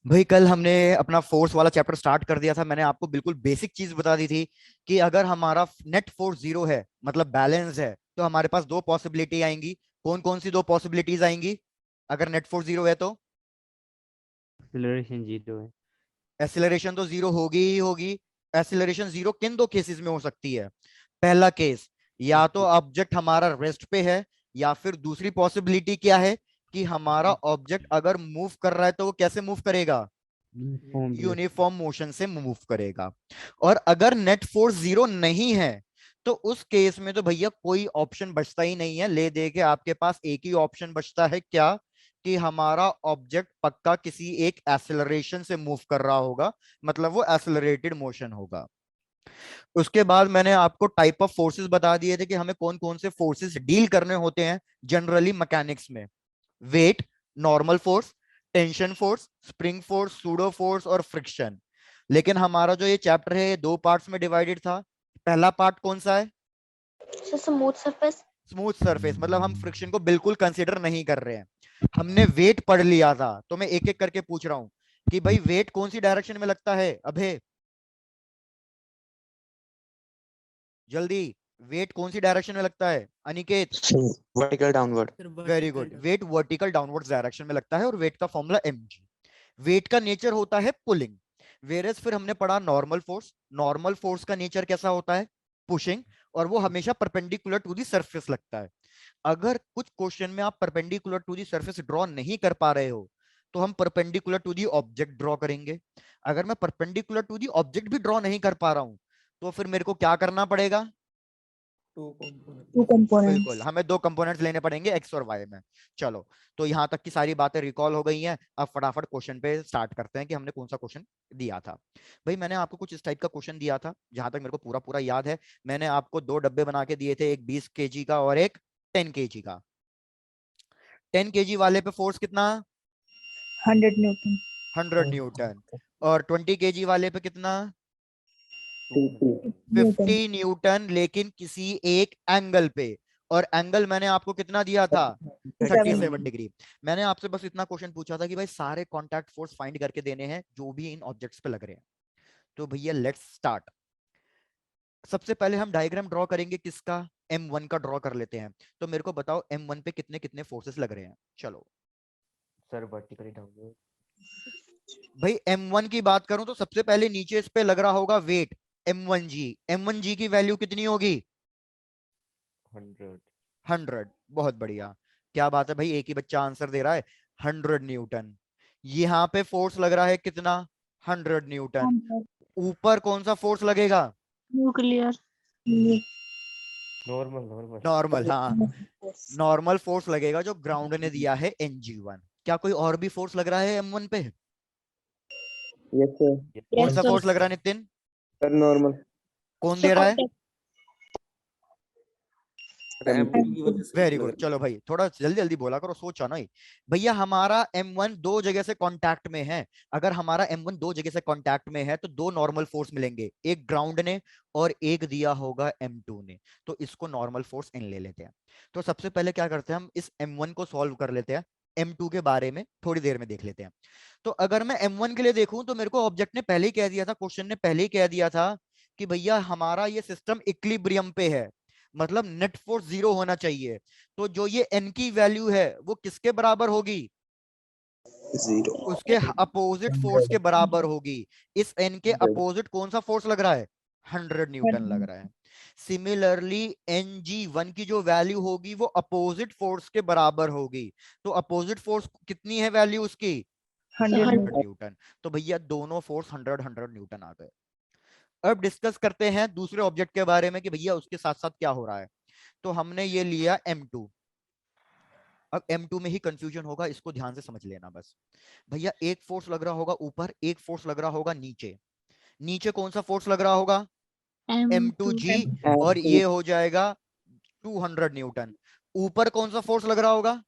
भाई कल हमने अपना फोर्स वाला चैप्टर स्टार्ट कर दिया था। मैंने आपको बिल्कुल बेसिक चीज बता दी थी कि अगर हमारा नेट फोर्स जीरो है, मतलब बैलेंस है, तो हमारे पास दो पॉसिबिलिटी आएंगी। कौन कौन सी दो पॉसिबिलिटीज आएंगी अगर नेट फोर्स जीरो है तो? एक्सेलरेशन जीरो है। एक्सीलरेशन तो जीरो होगी ही होगी। एक्सीलरेशन जीरो किन दो केसेस में हो सकती है? पहला केस, या तो ऑब्जेक्ट हमारा रेस्ट पे है, या फिर दूसरी पॉसिबिलिटी क्या है कि हमारा ऑब्जेक्ट अगर मूव कर रहा है तो वो कैसे मूव करेगा? Uniform velocity. यूनिफॉर्म मोशन से मूव करेगा। और अगर नेट फोर्स जीरो नहीं है तो उस केस में तो भैया कोई ऑप्शन बचता ही नहीं है। ले दे के आपके पास एक ही ऑप्शन बचता है, क्या? कि हमारा ऑब्जेक्ट पक्का किसी एक एक्सेलरेशन से मूव कर रहा होगा, मतलब वो एक्सेलरेटेड मोशन होगा। उसके बाद मैंने आपको टाइप ऑफ फोर्सेस बता दिए थे कि हमें कौन कौन से फोर्सेस डील करने होते हैं जनरली मैकेनिक्स में। Weight, normal force, tension force, spring force, pseudo force और फ्रिक्शन। लेकिन हमारा जो ये चैप्टर है ये दो पार्ट्स में डिवाइडेड था। पहला पार्ट कौन सा है? Smooth surface. स्मूथ सरफेस, मतलब हम फ्रिक्शन को बिल्कुल कंसीडर नहीं कर रहे हैं। हमने वेट पढ़ लिया था, तो मैं एक एक करके पूछ रहा हूं कि भाई वेट कौन सी डायरेक्शन में लगता है अभे? जल्दी, वेट कौन सी डायरेक्शन में लगता है Aniket? Vertical downward. Very good, weight vertical downward direction में लगता है और वेट का फॉर्मूला mg। वेट का नेचर होता है पुलिंग। वेरस फिर हमने पढ़ा नॉर्मल फोर्स। नॉर्मल फोर्स का नेचर कैसा होता है? पुशिंग। और वो हमेशा परपेंडिकुलर टू दी सरफेस लगता है। अगर कुछ क्वेश्चन में आप perpendicular to the surface draw नहीं कर पा रहे हो तो हम perpendicular to the object draw करेंगे। अगर मैं परपेंडिकुलर टू दी ऑब्जेक्ट भी ड्रॉ नहीं कर पा रहा हूं तो फिर मेरे को क्या करना पड़ेगा? टू बिल्कुल, कंपोनेंट्स। हमें दो कंपोनेंट्स लेने पड़ेंगे एक्स और वाई में। चलो, तो यहां तक की सारी बातें रिकॉल हो गई हैं। अब फटाफट क्वेश्चन पे स्टार्ट करते हैं कि हमने कौन सा क्वेश्चन दिया था। भाई मैंने आपको कुछ इस टाइप का क्वेश्चन दिया था, जहां तक मेरे को पूरा पूरा याद है। मैंने आपको दो डब्बे बना के दिए थे, एक 20 kg का और एक 10 kg का। 10 kg वाले पे फोर्स कितना? 100 न्यूटन। 100 न्यूटन। और 20 kg वाले पे कितना? 50 न्यूटन। न्यूटन, लेकिन किसी एक एंगल पे। और एंगल मैंने आपको कितना दिया था? 7 37 डिग्री। मैंने आपसे बस इतना क्वेश्चन पूछा था कि भाई सारे कांटेक्ट फोर्स फाइंड करके देने हैं जो भी इन ऑब्जेक्ट्स पे लग रहे हैं। तो भैया लेट्स स्टार्ट। सबसे पहले हम डायग्राम ड्रॉ करेंगे किसका? M1 का ड्रॉ कर लेते हैं। तो मेरे को बताओ M1 पे कितने कितने फोर्सेस लग रहे हैं? चलो सर वर्टिकली डाउनवर्ड। भाई, M1 की बात करूं तो सबसे पहले नीचे इस पे लग रहा होगा वेट, M1G। M1G की वैल्यू कितनी होगी? 100। 100। बहुत बढ़िया, क्या बात है भाई, एक ही बच्चा आंसर दे रहा है। 100 न्यूटन। यहाँ पे फोर्स लग रहा है कितना? 100 न्यूटन। ऊपर कौन सा फोर्स लगेगा? न्यूक्लियर। Normal normal. नॉर्मल, हाँ। नॉर्मल फोर्स लगेगा जो ग्राउंड ने दिया है Ng1। क्या कोई और भी फोर्स लग रहा है M1 पे? Yes sir. कौन यस सा सर। फोर्स लग रहा है नितिन? Sir normal. कौन दे रहा है? एम2 की वजह से वेरी लग गुड। रहा चलो भाई, थोड़ा जल्दी जल्दी बोला करो, सोचा ना ही। भैया हमारा M1 दो जगह से कांटेक्ट में है। अगर हमारा M1 दो जगह से कांटेक्ट में है तो दो नॉर्मल फोर्स मिलेंगे, एक ग्राउंड ने और एक दिया होगा M2 ने। तो इसको नॉर्मल फोर्स इन ले लेते हैं। तो सबसे पहले क्या करते हैं, हम इस M1 को सॉल्व कर लेते हैं। M2 के बारे में थोड़ी देर में देख लेते हैं। तो अगर मैं M1 के लिए देखूं तो मेरे को ऑब्जेक्ट ने पहले ही कह दिया था, क्वेश्चन ने पहले ही कह दिया था कि भैया हमारा ये सिस्टम इक्विलिब्रियम पे है, मतलब नेट फोर्स जीरो होना चाहिए। तो जो ये एन की वैल्यू है वो किसके बराबर होगी? है। जीरो। उसके अपोजिट फोर्स के बराबर होगी। इस एन के 100। अपोजिट कौन सा फोर्स लग रहा है? 100 न्यूटन लग रहा है। सिमिलरली Ng1 की जो वैल्यू होगी वो अपोजिट फोर्स के बराबर होगी। तो अपोजिट फोर्स कितनी है वैल्यू उसकी? 100 न्यूटन। तो भैया दोनों फोर्स 100 न्यूटन आ गए। अब डिस्कस करते हैं दूसरे ऑब्जेक्ट के बारे में कि भैया उसके साथ साथ क्या हो रहा है। तो हमने ये लिया M2। अब M2 में ही कंफ्यूजन होगा, इसको ध्यान से समझ लेना बस। भैया एक फोर्स लग रहा होगा ऊपर, एक फोर्स लग रहा होगा नीचे। नीचे कौन सा फोर्स लग रहा होगा? M2G। और एम2। ये हो जाएगा 200 न्यूटन। ऊपर कौन सा फोर्स लग रहा होगा?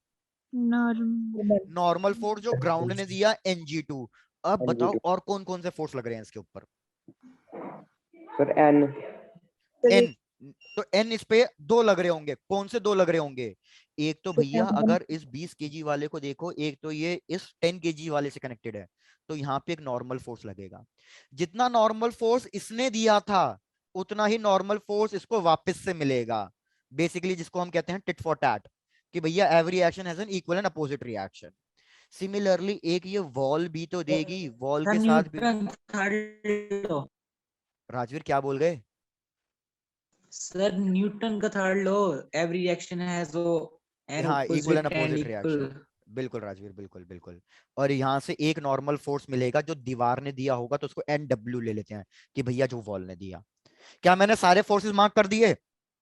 नॉर्मल। नॉर्मल फोर्स जो ग्राउंड ने दिया Ng2। अब बताओ एम2। और कौन कौन से फोर्स लग रहे हैं इसके ऊपर? Sir N. N। तो N इस पे दो लग रहे होंगे, कौन से दो लग रहे होंगे? एक तो भैया अगर इस 20 kg वाले को देखो, एक तो ये इस 10 kg वाले से कनेक्टेड है, तो यहाँ पे एक नॉर्मल फोर्स लगेगा। जितना नॉर्मल फोर्स इसने दिया था उतना ही नॉर्मल फोर्स इसको वापस से मिलेगा, बेसिकली जिसको हम कहते हैं टिट फॉर टैट, कि भैया every action has an equal and opposite reaction. Similarly एक ये वॉल भी तो देगी, वॉल के साथ भी। Newton third law. राजवीर क्या बोल गए? सर न्यूटन का third law, every reaction has an हाँ, equal and opposite and opposite equal. Reaction. बिल्कुल राजवीर, बिल्कुल बिल्कुल। और यहाँ से एक नॉर्मल फोर्स मिलेगा जो दीवार ने दिया होगा, तो उसको NW ले लेते हैं कि भैया जो वॉल ने दिया। क्या मैंने सारे फोर्सेस मार्क कर दिए?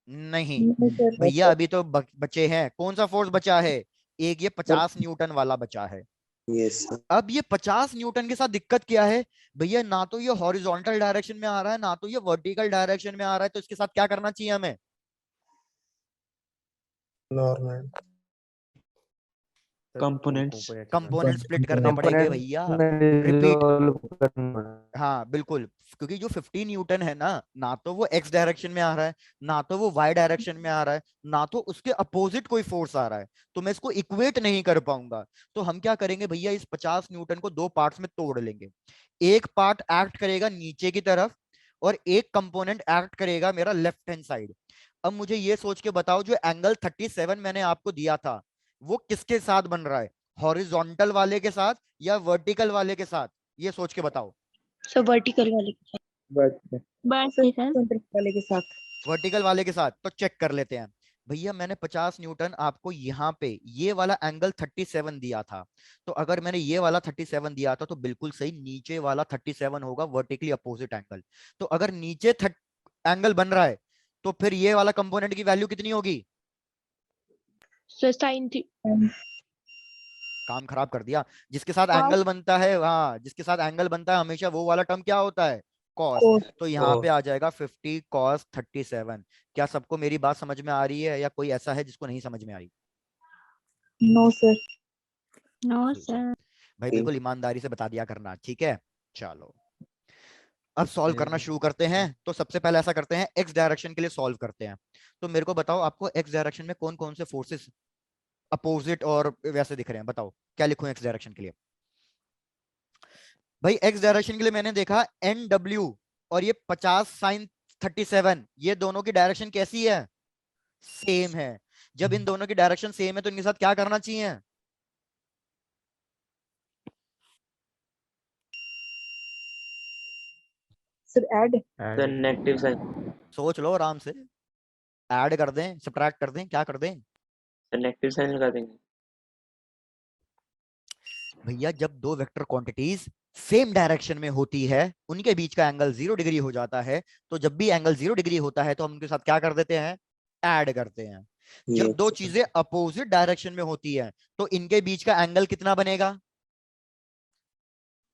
नहीं भैया, अभी तो बचे हैं। कौन सा फोर्स बचा है? एक ये 50 न्यूटन वाला बचा है। यस अब ये 50 न्यूटन के साथ दिक्कत क्या है भैया? ना तो ये हॉरिजॉन्टल डायरेक्शन में आ रहा है, ना तो ये वर्टिकल डायरेक्शन में आ रहा है, तो इसके साथ क्या करना चाहिए हमें? Normal components. कंपोनेंट स्प्लिट करने पड़ेंगे भैया। रिपीट। हाँ बिल्कुल, क्योंकि जो 50 न्यूटन है ना तो वो एक्स डायरेक्शन में आ रहा है, ना तो वो वाई डायरेक्शन में आ रहा है, ना तो उसके अपोजिट कोई फोर्स आ रहा है, तो मैं इसको इक्वेट नहीं कर पाऊंगा। तो हम क्या करेंगे भैया, इस 50 न्यूटन को दो पार्ट्स में तोड़ लेंगे। एक पार्ट एक्ट करेगा नीचे की तरफ और एक कंपोनेंट एक्ट करेगा मेरा लेफ्ट हैंड साइड। अब मुझे ये सोच के बताओ, जो एंगल 37 मैंने आपको दिया था वो किसके साथ बन रहा है? हॉरिजॉन्टल वाले के साथ या वर्टिकल वाले के साथ? ये सोच के बताओ। सो वर्टिकल वाले के बट वाले के साथ। वर्टिकल वाले के साथ। तो चेक कर लेते हैं भैया। मैंने 50 न्यूटन आपको यहाँ पे ये वाला एंगल 37 दिया था, तो अगर मैंने ये वाला 37 दिया था तो बिल्कुल सही नीचे वाला 37 होगा वर्टिकली अपोजिट एंगल। तो अगर नीचे एंगल बन रहा है तो फिर ये वाला कंपोनेंट की वैल्यू कितनी होगी? सो साइन थी। काम खराब कर दिया। जिसके साथ एंगल बनता है, हाँ जिसके साथ एंगल बनता है हमेशा वो वाला टर्म क्या होता है? कॉस। तो यहाँ पे आ जाएगा 50 cos 37। क्या सबको मेरी बात समझ में आ रही है या कोई ऐसा है जिसको नहीं समझ में आ रही? No sir. No sir. भाई बिल्कुल ईमानदारी से बता दिया करना, ठीक है? चलो अब सॉल्व करना शुरू करते हैं। तो सबसे पहले ऐसा करते हैं, एक्स डायरेक्शन के लिए सॉल्व करते हैं। तो मेरे को बताओ, आपको एक्स डायरेक्शन में कौन कौन से फोर्सेस अपोजिट और वैसे दिख रहे हैं? बताओ क्या लिखूं एक्स डायरेक्शन के लिए? भाई एक्स डायरेक्शन के लिए मैंने देखा NW और ये 50 साइन 37, ये दोनों की डायरेक्शन कैसी है? सेम है। जब इन दोनों की डायरेक्शन सेम है तो इनके साथ क्या करना चाहिए? Sir add. Sir negative sign. सोच लो आराम से। ऐड कर दें, सब्ट्रैक्ट कर दें, क्या कर दें? सर नेगेटिव साइन लगा देंगे। भैया जब दो वेक्टर क्वांटिटीज सेम डायरेक्शन में होती है उनके बीच का एंगल 0 डिग्री हो जाता है। तो जब भी एंगल 0 डिग्री होता है तो हम उनके साथ क्या कर देते हैं? ऐड करते हैं। जब दो चीजें अपोजिट डायरेक्शन में होती है तो इनके बीच का एंगल कितना बनेगा?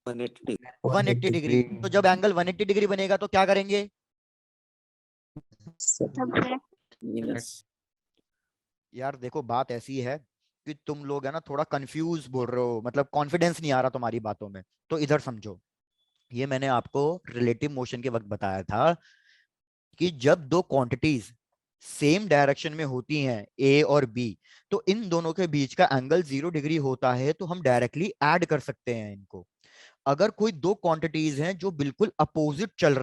180 डिग्री। तो जब एंगल 180 डिग्री बनेगा तो क्या करेंगे? यार देखो बात ऐसी है कि तुम लोग है ना थोड़ा कंफ्यूज बोल रहे हो, मतलब कॉन्फिडेंस नहीं आ रहा तुम्हारी बातों में। तो इधर समझो, ये मैंने आपको रिलेटिव मोशन के वक्त बताया था कि जब दो क्वांटिटीज सेम डायरेक्शन में होती हैं A और B, तो इन दोनों के बीच का एंगल 0 डिग्री होता है, तो हम डायरेक्टली ऐड कर सकते हैं इनको। अगर कोई दो क्वांटिटीज हैं जो बिल्कुल अपोजिट चल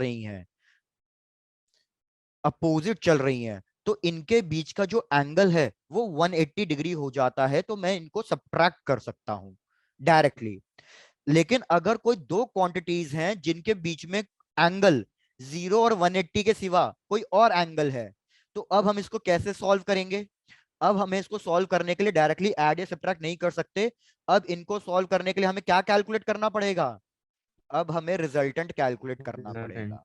रही हैं, तो इनके बीच का जो एंगल है वो 180 डिग्री हो जाता है, तो मैं इनको सब्ट्रैक्ट कर सकता हूं डायरेक्टली। लेकिन अगर कोई दो क्वांटिटीज हैं जिनके बीच में एंगल 0 और 180 के सिवा कोई और एंगल है, तो अब हम इसको कैसे सॉल्व करेंगे? अब हमें इसको सॉल्व करने के लिए डायरेक्टली ऐड या सब्ट्रैक्ट नहीं कर सकते। अब इनको सॉल्व करने के लिए हमें क्या कैलकुलेट करना पड़ेगा? अब हमें रिजल्टेंट कैलकुलेट करना पड़ेगा।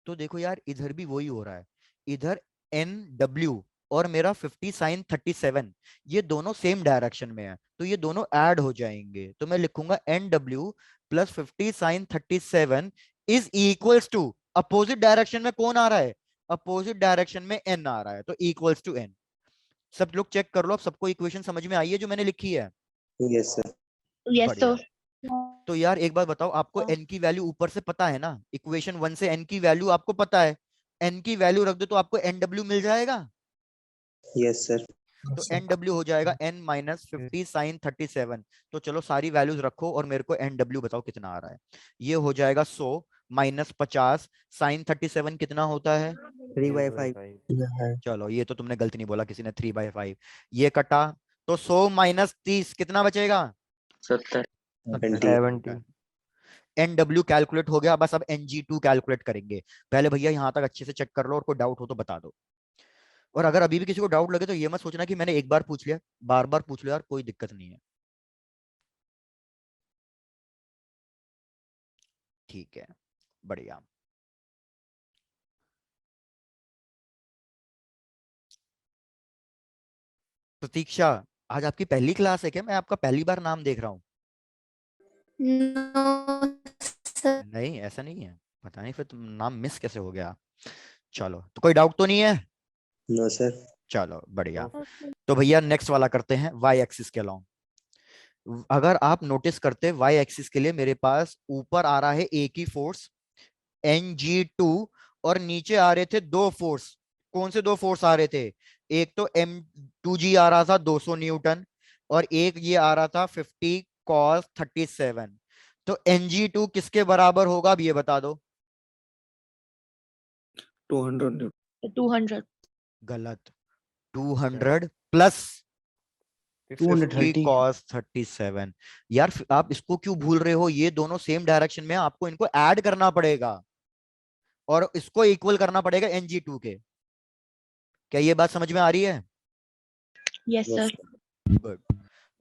तो देखो यार इधर भी वही हो रहा है। इधर NW और मेरा 50 साइन 37 ये दोनों सेम डायरेक्शन में है, तो ये दोनों ऐड हो जाएंगे। तो मैं लिखूंगा NW plus 50 sine 37 is equals to, opposite direction में कौन आ रहा है? अपोजिट डायरेक्शन में N आ रहा है, तो इक्वल्स टू N। सब लोग चेक कर लो, अब सबको इक्वेशन समझ में आई है जो मैंने लिखी है? Yes sir yes sir. तो यार एक बात बताओ, आपको n की वैल्यू ऊपर से पता है ना? इक्वेशन 1 से n की वैल्यू आपको पता है। n की वैल्यू रख दो तो आपको NW मिल जाएगा। Yes, sir. तो NW हो जाएगा n माइनस 50 साइन 37। तो चलो सारी वैल्यूज रखो और मेरे को NW बताओ कितना आ रहा है। ये हो जाएगा 100 माइनस 50 साइन 37 कितना होता है? 3/5। चलो ये तो तुमने गलती नहीं बोला, किसी ने 3/5। ये कटा तो 100 माइनस 30 कितना बचेगा? 70। 70। NW कैलकुलेट हो गया, बस अब NG2 कैलकुलेट करेंगे। पहले भैया यहां तक अच्छे से चेक कर लो और कोई डाउट हो तो बता दो। और अगर अभी भी किसी को डाउट लगे तो ये मत सोचना कि मैंने एक बार पूछ लिया, बार बार पूछ लिया यार, कोई दिक्कत नहीं है। ठीक है, बढ़िया। प्रतीक्षा, आज आपकी पहली क्लास है क्या? मैं आपका पहली बार नाम देख रहा हूँ। No, sir. नहीं ऐसा नहीं है, पता नहीं फिर तुम नाम मिस कैसे हो गया। चलो तो कोई डाउट तो नहीं है? No, sir. चलो बढ़िया। तो भैया नेक्स्ट वाला करते हैं, वाई एक्सिस के अलॉन्ग। अगर आप नोटिस करते वाई एक्सिस के लिए मेरे पास ऊपर आ रहा है एक ही फोर्स Ng2 और नीचे आ रहे थे दो फोर्स। कौन से दो फोर्स आ रहे थे? एक तो M2G आ रहा था 200 न्यूटन और एक ये आ रहा था 50 cos 37। तो Ng2 किसके बराबर होगा अब ये बता दो। 200 200. गलत। 200 प्लस 50 cos 37। यार आप इसको क्यों भूल रहे हो? ये दोनों सेम डायरेक्शन में, आपको इनको ऐड करना पड़ेगा और इसको इक्वल करना पड़ेगा Ng2 के। क्या ये बात समझ में आ रही है? Yes, sir. गुड।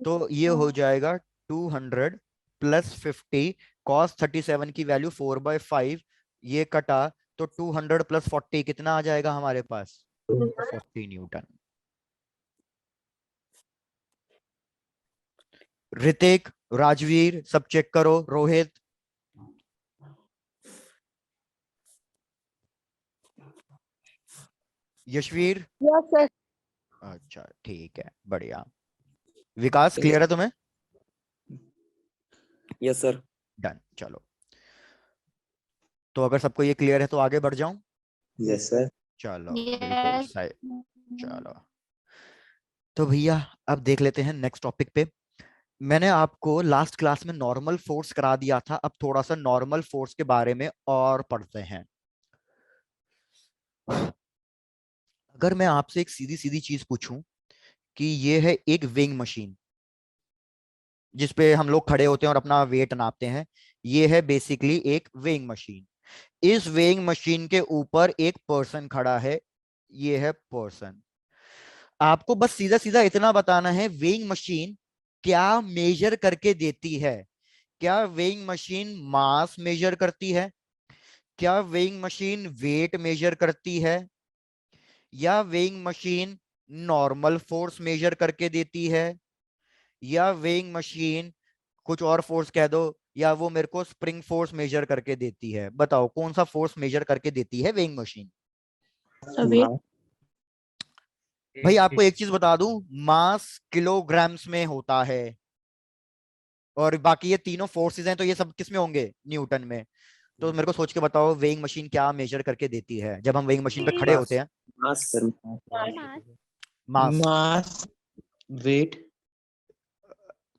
तो ये हो जाएगा 200 प्लस 50 cos 37 की वैल्यू 4/5। ये कटा तो 200 प्लस 40 कितना आ जाएगा हमारे पास? 40 न्यूटन। ऋतिक, राजवीर सब चेक करो, रोहित। यशवीर। Yes, sir. अच्छा ठीक है, बढ़िया। विकास क्लियर है तुम्हें? Yes sir. डन। चलो तो अगर सबको ये क्लियर है तो आगे बढ़ जाऊं? Yes, sir. चलो बिल्कुल Yes. सही। चलो तो भैया अब देख लेते हैं नेक्स्ट टॉपिक पे। मैंने आपको लास्ट क्लास में नॉर्मल फोर्स करा दिया था, अब थोड़ा सा नॉर्मल फोर्स के बारे में और पढ़ते हैं। अगर मैं आपसे एक सीधी सीधी चीज पूछूं कि ये है एक वेइंग मशीन जिसपे हम लोग खड़े होते हैं और अपना वेट नापते हैं, ये है बेसिकली एक वेइंग मशीन। इस वेइंग मशीन के ऊपर एक पर्सन खड़ा है, ये है पर्सन। आपको बस सीधा सीधा इतना बताना है, वेइंग मशीन क्या मेजर करके देती है? क्या वेइंग मशीन मास मेजर करती है? क्या वेइंग मशीन वेट मेजर करती है? या weighing machine normal force measure करके देती है? या वेइंग मशीन कुछ और फोर्स कह दो, या वो मेरे को स्प्रिंग फोर्स मेजर करके देती है? बताओ कौन सा फोर्स मेजर करके देती है वेइंग मशीन? So wait. भाई आपको एक चीज बता दूं, मास किलोग्राम्स में होता है और बाकी ये तीनों फोर्सेस हैं तो ये सब किस में होंगे? न्यूटन में। तो मेरे को सोच के बताओ वेइंग मशीन क्या मेजर करके देती है जब हम वेइंग मशीन पे खड़े होते हैं? मास सर। मास। मास, वेट।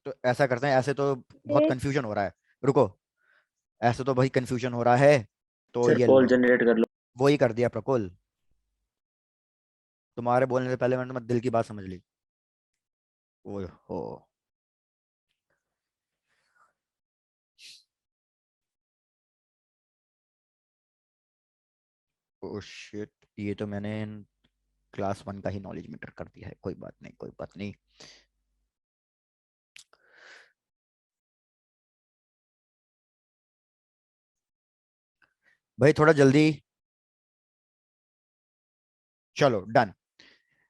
तो ऐसा करते हैं, ऐसे तो बहुत Yes. कंफ्यूजन हो रहा है। रुको, ऐसे तो भाई कंफ्यूजन हो रहा है, तो सर ये पोल लो, जनरेट कर लो। वो ही कर दिया प्रकुल। तुम्हारे बोलने से पहले मैंने दिल की बात समझ ली। ओए हो। ओ शिट, ये तो मैंने क्लास 1 का ही नॉलेज मीटर कर दिया है। कोई बात नहीं, कोई बात नहीं। भाई थोड़ा जल्दी। चलो डन।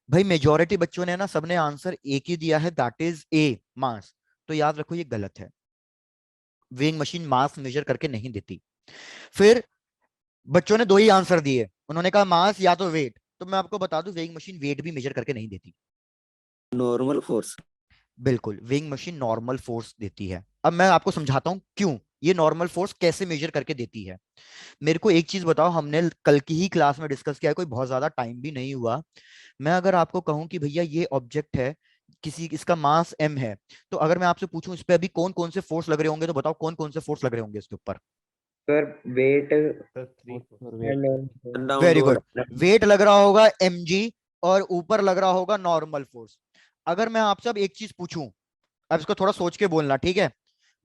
भाई मेजॉरिटी बच्चों ने ना सबने आंसर एक ही दिया है, दैट इज ए, मास। तो याद रखो ये गलत है, वेइंग मशीन मास मेजर करके नहीं देती। फिर बच्चों ने दो ही आंसर दिए, उन्होंने कहा मास या तो वेट। तो मैं आपको बता दूं वेइंग मशीन वेट भी मेजर करके नहीं देती। Normal force. बिल्कुल, वेइंग मशीन नॉर्मल फोर्स देती है। अब मैं आपको समझाता हूं क्यों। ये नॉर्मल फोर्स कैसे मेजर करके देती है। मेरे को एक चीज बताओ, हमने कल की ही क्लास में डिस्कस किया है, कोई बहुत ज्यादा टाइम भी नहीं हुआ। मैं अगर आपको कहूं कि भैया ये ऑब्जेक्ट है, किसी इसका मास m है, तो अगर मैं आपसे पूछूं इस पे अभी कौन कौन से फोर्स लग रहे होंगे, तो बताओ कौन कौन से फोर्स लग रहे होंगे इसके ऊपर। सर वेट डाउन वेरी दो गुड। वेट लग रहा होगा mg, और ऊपर लग रहा होगा नॉर्मल फोर्स। अगर मैं आपसे अब एक चीज पूछूं, अब इसको थोड़ा सोच के बोलना, ठीक है।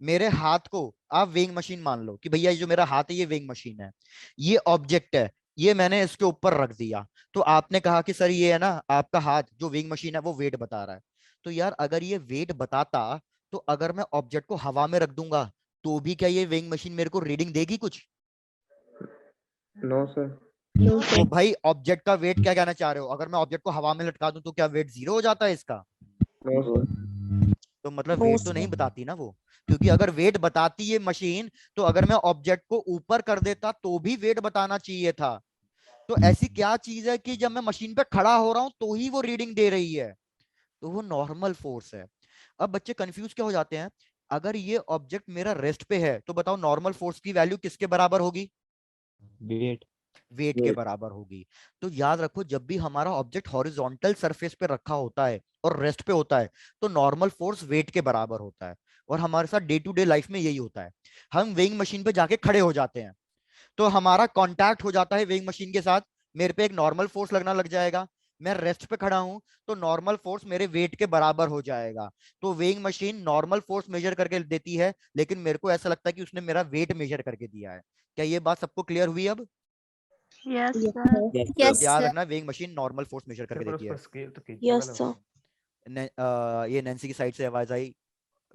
मेरे हाथ को आप वेइंग मशीन मान लो कि भैया ये जो मेरा हाथ है ये वेइंग मशीन है, ये ऑब्जेक्ट है, ये मैंने इसके ऊपर रख दिया। तो आपने कहा कि सर ये है ना आपका हाथ जो वेइंग मशीन है वो वेट बता रहा है। तो यार अगर ये वेट बताता, तो अगर मैं ऑब्जेक्ट को हवा में रख दूंगा तो भी क्या ये वेइंग मशीन मेरे को रीडिंग देगी कुछ? No sir. No, तो sir. भाई ऑब्जेक्ट का वेट क्या कहना चाह रहे हो, अगर मैं ऑब्जेक्ट को हवा में लटका दूं तो क्या वेट जीरो हो जाता है इसका? No sir. तो मतलब No, वेट तो sir. नहीं बताती ना वो, क्योंकि अगर वेट बताती ये मशीन, तो अगर मैं ऑब्जेक्ट को ऊपर कर देता तो भी वेट बताना चाहिए था। तो ऐसी क्या चीज है कि जब मैं मशीन पे खड़ा हो रहा हूं तो ही वो रीडिंग दे रही है? तो वो नॉर्मल फोर्स है। अब बच्चे कंफ्यूज क्या हो जाते हैं, अगर ये ऑब्जेक्ट मेरा रेस्ट पे है तो बताओ नॉर्मल फोर्स की वैल्यू किसके बराबर होगी? वेट। वेट के बराबर होगी। तो याद रखो, जब भी हमारा ऑब्जेक्ट हॉरिजॉन्टल सरफेस पे रखा होता है और रेस्ट पे होता है, तो नॉर्मल फोर्स वेट के बराबर होता है। और हमारे साथ डे टू डे लाइफ में यही होता है। हम वेइंग मशीन पे जाके खड़े हो जाते हैं, तो हमारा कांटेक्ट हो जाता है वेइंग मशीन के साथ, मेरे पे एक नॉर्मल फोर्स लगना लग जाएगा। मैं रेस्ट पे खड़ा हूं तो नॉर्मल फोर्स मेरे वेट के बराबर हो जाएगा। तो weighing machine normal force measure करके देती है, लेकिन मेरे को ऐसा लगता है कि उसने मेरा वेट मेजर करके दिया है। क्या ये बात सबको क्लियर हुई अब? Yes, Yes, sir. sir. बस Yes, याद sir. रखना, weighing machine normal force measure करके पर देती उसका है। स्केल तो खींचने Yes, वाला sir. होता ये नैन्सी की साइड से आवाज आई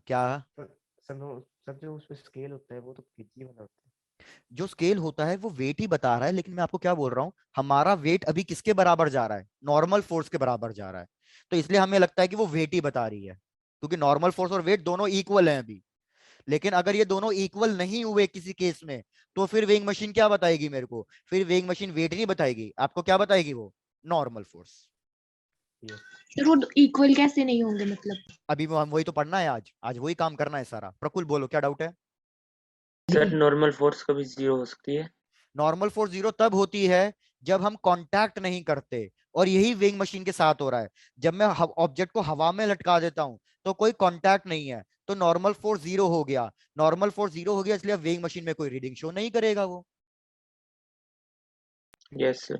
क्या? है। सर जो उसमें स्केल होता है वो तो खींचने वाला होता है। जो स्केल होता है वो वेट ही बता रहा है, लेकिन मैं आपको क्या बोल रहा हूँ, हमारा वेट अभी किसके बराबर जा रहा है? नॉर्मल फोर्स के बराबर जा रहा है। तो इसलिए हमें लगता है कि वो वेट ही बता रही है, क्योंकि नॉर्मल फोर्स और वेट दोनों इक्वल हैं अभी। लेकिन अगर ये दोनों इक्वल नहीं हुए किसी केस में, तो फिर वेइंग मशीन क्या बताएगी मेरे को? फिर वेइंग मशीन वेट नहीं बताएगी आपको, क्या बताएगी वो? Normal force. Sir, वो equal कैसे नहीं होंगे मतलब? अभी हम वही तो पढ़ना है, आज आज वही काम करना है सारा। प्रकुल बोलो क्या डाउट है? सर नॉर्मल फोर्स कभी जीरो हो सकती है। नॉर्मल फोर्स जीरो तब होती है जब हम कांटेक्ट नहीं करते, और यही वेइंग मशीन के साथ हो रहा है। जब मैं ऑब्जेक्ट को हवा में लटका देता हूं तो कोई कांटेक्ट नहीं है, तो नॉर्मल फोर्स जीरो हो गया। नॉर्मल फोर्स जीरो हो गया, इसलिए वेइंग मशीन में कोई रीडिंग शो नहीं करेगा वो। Yes sir.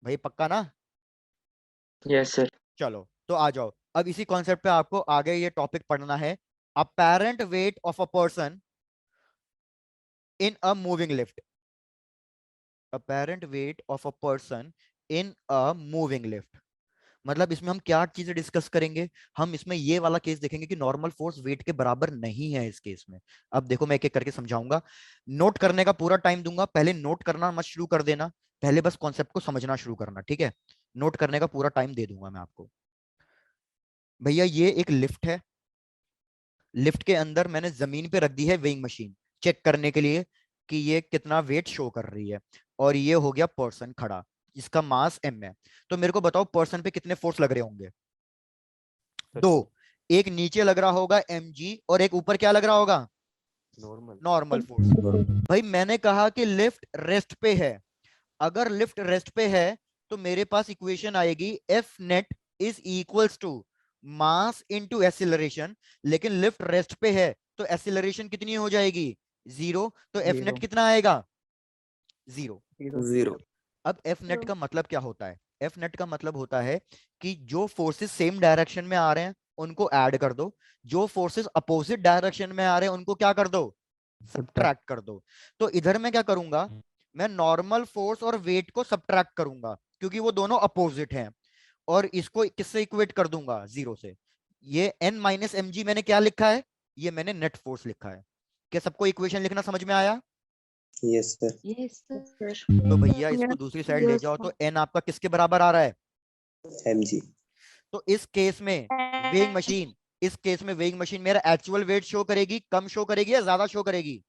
भाई पक्का ना? Yes sir. चलो तो आ जाओ, अब इसी कॉन्सेप्ट पे आपको आगे ये टॉपिक पढ़ना है। Apparent weight of a person in a moving lift. Apparent weight of a person in a moving lift, मतलब इसमें हम क्या चीजें डिस्कस करेंगे? हम इसमें ये वाला केस देखेंगे कि नॉर्मल फोर्स वेट के बराबर नहीं है इस केस में। अब देखो मैं एक एक करके समझाऊंगा, नोट करने का पूरा टाइम दूंगा, पहले नोट करना मत शुरू कर देना, पहले बस कॉन्सेप्ट को समझना शुरू करना, ठीक है? नोट करने का पूरा टाइम दे दूंगा मैं आपको। भैया ये एक लिफ्ट है, लिफ्ट के अंदर मैंने जमीन पे रख दी है वेइंग मशीन, चेक करने के लिए कि ये कितना वेट शो कर रही है। और ये हो गया पर्सन खड़ा, जिसका मास m है। तो मेरे को बताओ पर्सन पे कितने फोर्स लग रहे होंगे? दो। एक नीचे लग रहा होगा mg, और एक ऊपर क्या लग रहा होगा? नॉर्मल। Normal force. भाई मैंने कहा कि लिफ्ट रेस्ट पे है, अगर लिफ्ट रेस्ट पे है तो मेरे पास इक्वेशन आएगी F net is equals to mass into acceleration. लेकिन लिफ्ट रेस्ट पे है तो एक्सीलरेशन कितनी हो जाएगी? जीरो। तो एफ नेट कितना आएगा? जीरो। जीरो। अब एफ नेट का मतलब क्या होता है? एफ नेट का मतलब होता है कि जो फोर्सेस सेम डायरेक्शन में आ रहे हैं उनको ऐड कर दो, जो फोर्सेस अपोजिट डायरेक्शन में आ रहे हैं उनको क्या कर दो? सब्ट्रैक्ट कर दो। तो इधर मैं क्या करूंगा, मैं नॉर्मल फोर्स और वेट को सब्ट्रैक्ट करूंगा, क्योंकि वो दोनों अपोजिट हैं, और इसको किससे इक्वेट कर दूंगा? जीरो से। ये n माइनस एम जी मैंने क्या लिखा है? ये मैंने नेट फोर्स लिखा है। क्या सबको इक्वेशन लिखना समझ में आया? Yes sir. Yes, sir. तो भैया इसको दूसरी साइड ले जाओ, तो n आपका किसके बराबर आ रहा है? mg। तो इस केस में वेइंग मशीन, इस केस में वेइंग मशीन मेरा एक्चुअल वेट शो करेगी, कम शो करेगी या ज्यादा शो करेगी?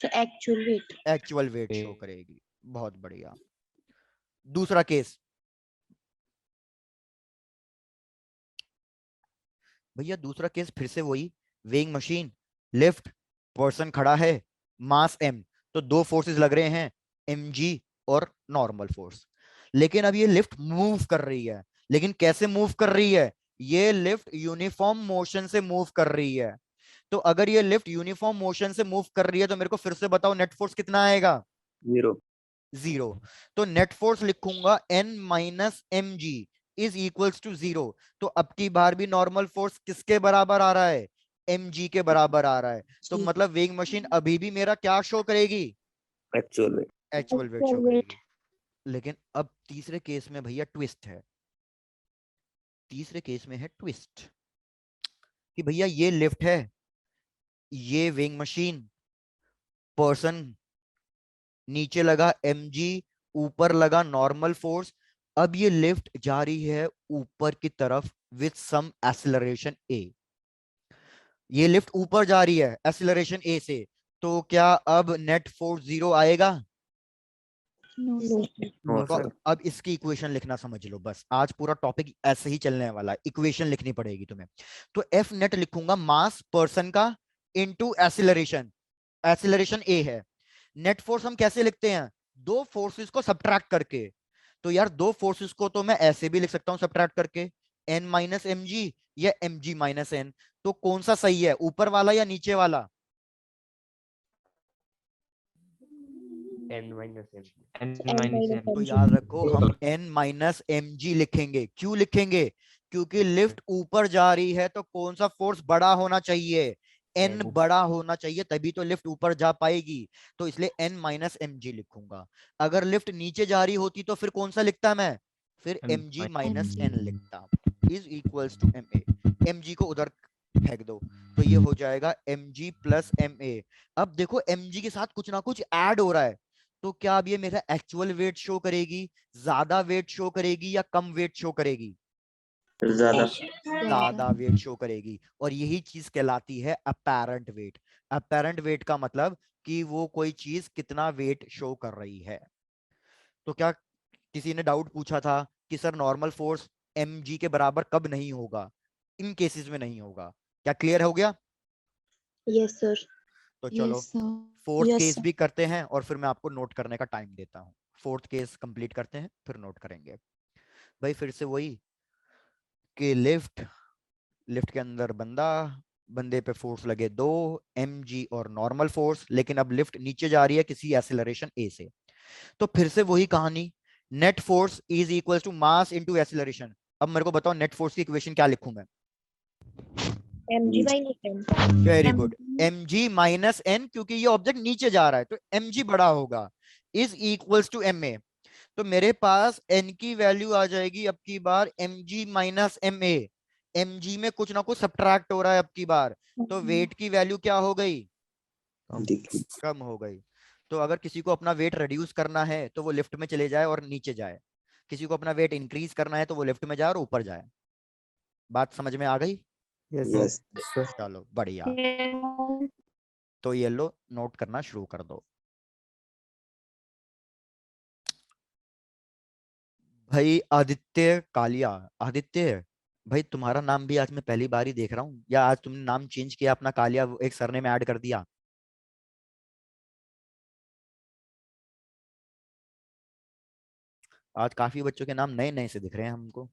So actual weight. Actual wait show करेगी। बहुत बढ़िया। दूसरा केस, भैया दूसरा केस फिर से वही, वेइंग मशीन लिफ्ट, पर्सन खड़ा है, मास m, तो दो फोर्सेस लग रहे हैं, mg और नॉर्मल फोर्स। लेकिन अब ये लिफ्ट मूव कर रही है, लेकिन कैसे मूव कर रही है? ये लिफ्ट यूनिफॉर्म मोशन से मूव कर रही है। तो अगर ये लिफ्ट यूनिफॉर्म मोशन से मूव कर रही है तो मेरे को फिर से बताओ नेट फोर्स कितना आएगा? 0 0। तो नेट फोर्स लिखूंगा n minus M G is equals to 0। तो अब की बार भी नॉर्मल फोर्स किसके बराबर आ रहा है? mg के बराबर आ रहा है। तो जी। मतलब वेग मशीन अभी भी मेरा क्या शो करेगी? एक्चुअल में एक्चुअल वेट शो करेगी। लेकिन अब तीसरे केस में भैया ट्विस्ट है। तीसरे केस में है ट्विस्ट कि भैया ये लिफ्ट है, ये वेइंग मशीन, पर्सन नीचे लगा mg, ऊपर लगा नॉर्मल फोर्स। अब ये लिफ्ट जा रही है ऊपर की तरफ विथ सम एक्सीलरेशन a। ये लिफ्ट ऊपर जा रही है एक्सीलरेशन a से, तो क्या अब नेट फोर्स 0 आएगा? नो नो तो सर अब इसकी इक्वेशन लिखना समझ लो, बस आज पूरा टॉपिक ऐसे ही चलने वाला है, इक्वेशन लिखनी पड़ेगी तुम्हें। तो एफ नेट लिखूंगा मास पर्सन का इनटू एक्सीलरेशन। एक्सीलरेशन ए है। नेट फोर्स हम कैसे लिखते हैं? दो फोर्सेस को सब्ट्रैक्ट करके। तो यार दो फोर्सेस को तो मैं ऐसे भी लिख सकता हूं सब्ट्रैक्ट करके, एन माइनस एम जी या एम जी माइनस एन। तो कौन सा सही है, ऊपर वाला या नीचे वाला? n minus m। तो याद रखो हम n माइनस एम जी लिखेंगे। क्यों लिखेंगे? क्योंकि लिफ्ट ऊपर जा रही है तो कौन सा फोर्स बड़ा होना चाहिए? n बड़ा होना चाहिए, तभी तो लिफ्ट ऊपर जा पाएगी। तो इसलिए n माइनस एम जी लिखूंगा। अगर लिफ्ट नीचे जा रही होती तो फिर कौन सा लिखता मैं? फिर एम जी माइनस एन लिखता, is equals to M A. M G को उधर फेंक दो, तो ये हो जाएगा M G plus M A. अब देखो एम जी के साथ कुछ ना कुछ ऐड हो रहा है, तो क्या अब ये मेरा एक्चुअल वेट शो करेगी, ज्यादा वेट शो करेगी या कम वेट शो करेगी? ज्यादा। ज्यादा वेट शो करेगी, और यही चीज कहलाती है अपैरेंट वेट। अपैरेंट वेट का मतलब कि वो कोई चीज कितना वेट शो कर रही है। तो क्या किसी ने डाउट पूछा था कि सर नॉर्मल फोर्स mg के बराबर कब नहीं होगा? इन केसेस में नहीं होगा। क्या क्लियर हो गया? Yes sir. तो चलो yes sir. Fourth yes case sir. भी करते हैं और फिर मैं आपको नोट करने का टाइम देता हूँ। फोर्थ केस कंप्लीट करते हैं फिर नोट करेंगे। भाई फिर से वही कि लिफ्ट, लिफ्ट के अंदर बंदा, बंदे पे फोर्स लगे दो, एम जी और नॉर्मल फोर्स, लेकिन अब लिफ्ट नीचे जा रही है किसी एक्सीलरेशन ए से। तो फिर से वही कहानी, net force is equal to mass into acceleration. अब मेरे को बताओ नेट फोर्स की इक्वेशन क्या लिखूं मैं? mg minus n। Very good, M G minus N, क्योंकि ये ऑब्जेक्ट नीचे जा रहा है तो एम जी बड़ा होगा, is equals to M A. तो मेरे पास n की वैल्यू आ जाएगी अब की बार mg minus M A. M G में कुछ ना कुछ सब्ट्रैक्ट हो रहा है अब की बार, तो वेट की वैल्यू क्या हो गई? कम हो गई। तो अगर किसी को अपना वेट रिड्यूस करना है तो वो लिफ्ट में चले जाए और नीचे जाए, किसी को अपना वेट इंक्रीज करना है तो वो लिफ्ट में जाए और ऊपर जाए। बात समझ में आ गई? यस चलो बढ़िया। तो ये लो नोट करना शुरू कर दो। भाई आदित्य कालिया, आदित्य भाई तुम्हारा नाम भी आज मैं पहली बार ही देख रहा हूँ, या आज तुमने नाम चेंज किया अपना, कालिया एक सरने में ऐड कर दिया? आज काफी बच्चों के नाम नए नए से दिख रहे हैं हमको।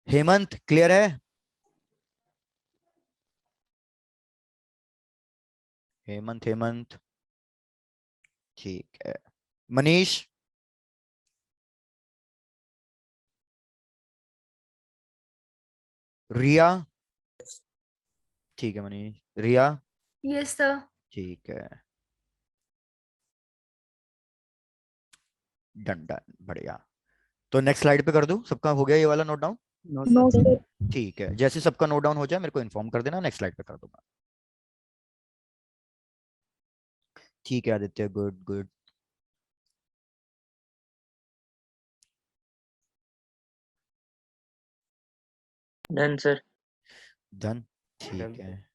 हेमंत क्लियर है? हेमंत हेमंत ठीक है। मनीष, रिया, ठीक है मनीष, रिया यस सर। ठीक है, डन डन बढ़िया। तो नेक्स्ट स्लाइड पे कर दूं? सबका हो गया ये वाला नोट डाउन? No sir. ठीक है, जैसे सबका नोट डाउन हो जाए मेरे को इन्फॉर्म कर देना, नेक्स्ट स्लाइड पे कर दूंगा। ठीक है Aditya, good good. Done sir. Done ठीक है।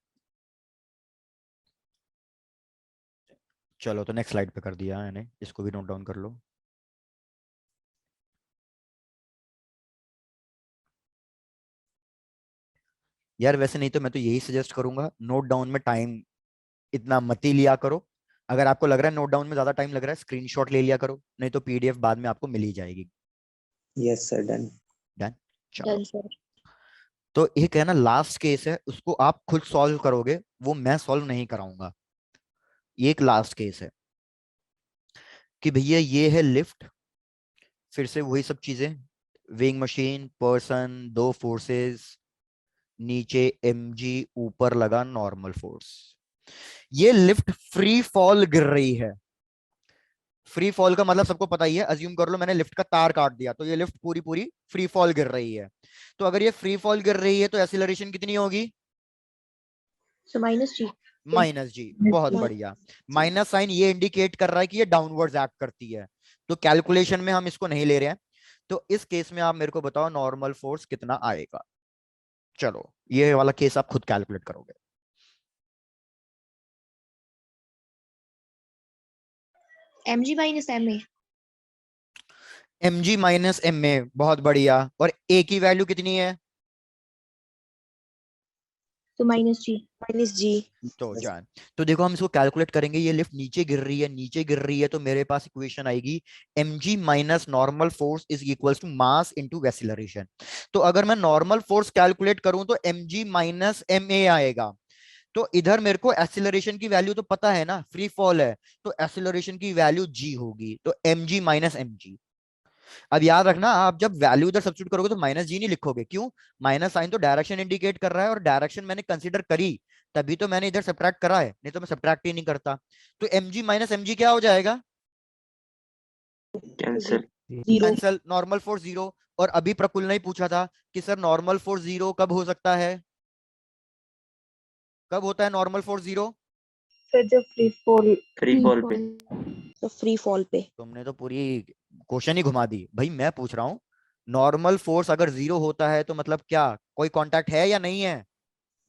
चलो तो नेक्स्ट स्लाइड पे कर दिया मैंने, इसको भी नोट डाउन कर लो। यार वैसे नहीं तो मैं तो यही सजेस्ट करूंगा, नोट डाउन में टाइम इतना मत ही लिया करो। अगर आपको लग रहा है नोट डाउन में ज्यादा टाइम लग रहा है, स्क्रीनशॉट ले लिया करो, नहीं तो पीडीएफ बाद में आपको मिल ही जाएगी। Yes, sir. Done. डन। चलो, डन सर। तो एक है ना लास्ट केस है, उसको आप खुद सॉल्व करोगे, वो मैं सॉल्व नहीं कराऊंगा। ये एक लास्ट केस है कि भैया ये है लिफ्ट, फिर से वही सब चीजें, वेइंग मशीन, पर्सन, दो फोर्सेस, नीचे mg, ऊपर लगा नॉर्मल फोर्स। ये लिफ्ट फ्री फॉल गिर रही है। फ्री फॉल का मतलब सबको पता ही है, अज्यूम कर लो मैंने लिफ्ट का तार काट दिया तो ये लिफ्ट पूरी पूरी फ्री फॉल गिर रही है। तो अगर ये फ्री फॉल गिर रही है तो एक्सीलरेशन कितनी होगी? सो -g। -g। बहुत बढ़िया। माइनस साइन ये इंडिकेट कर रहा है कि ये डाउनवर्ड्स एक्ट करती है, तो कैलकुलेशन में हम इसको नहीं ले रहे हैं। तो इस केस में आप मेरे को बताओ नॉर्मल फोर्स कितना आएगा। चलो ये वाला केस आप खुद कैलकुलेट करोगे। mg -ma। mg -ma, बहुत बढ़िया। और a की वैल्यू कितनी है? तो -g। तो जान, तो देखो हम इसको कैलकुलेट करेंगे। ये लिफ्ट नीचे गिर रही है, नीचे गिर रही है, तो मेरे पास इक्वेशन आएगी mg minus normal force is equals to mass into acceleration. तो अगर मैं नॉर्मल फोर्स कैलकुलेट करूं तो mg माइनस ma आएगा। तो इधर मेरे को एक्सीलरेशन की वैल्यू तो पता है ना, फ्री फॉल है, तो एक्सीलरेशन की वैल्यू g होगी, तो mg माइनस mg। अब याद रखना, आप जब वैल्यू इधर सब्स्टिट्यूट करोगे तो -g नहीं लिखोगे। क्यों? माइनस साइन तो डायरेक्शन इंडिकेट कर रहा है, और डायरेक्शन मैंने कंसीडर करी तभी तो मैंने इधर सब्ट्रैक्ट करा है, नहीं तो मैं सब्ट्रैक्ट ही नहीं करता। तो mg माइनस mg क्या हो जाएगा? कैंसिल। Cancel, normal force 0। और अभी प्रकुल ने ही पूछा था कि सर नॉर्मल फोर्स 0 कब हो सकता है, कब होता है नॉर्मल फोर्स 0? सर जब फ्री फॉल पे। फ्री फॉल पे। तुमने तो पूरी क्वेश्चन ही घुमा दी भाई। मैं पूछ रहा हूँ नॉर्मल फोर्स अगर 0 होता है तो मतलब क्या कोई कांटेक्ट है या नहीं है?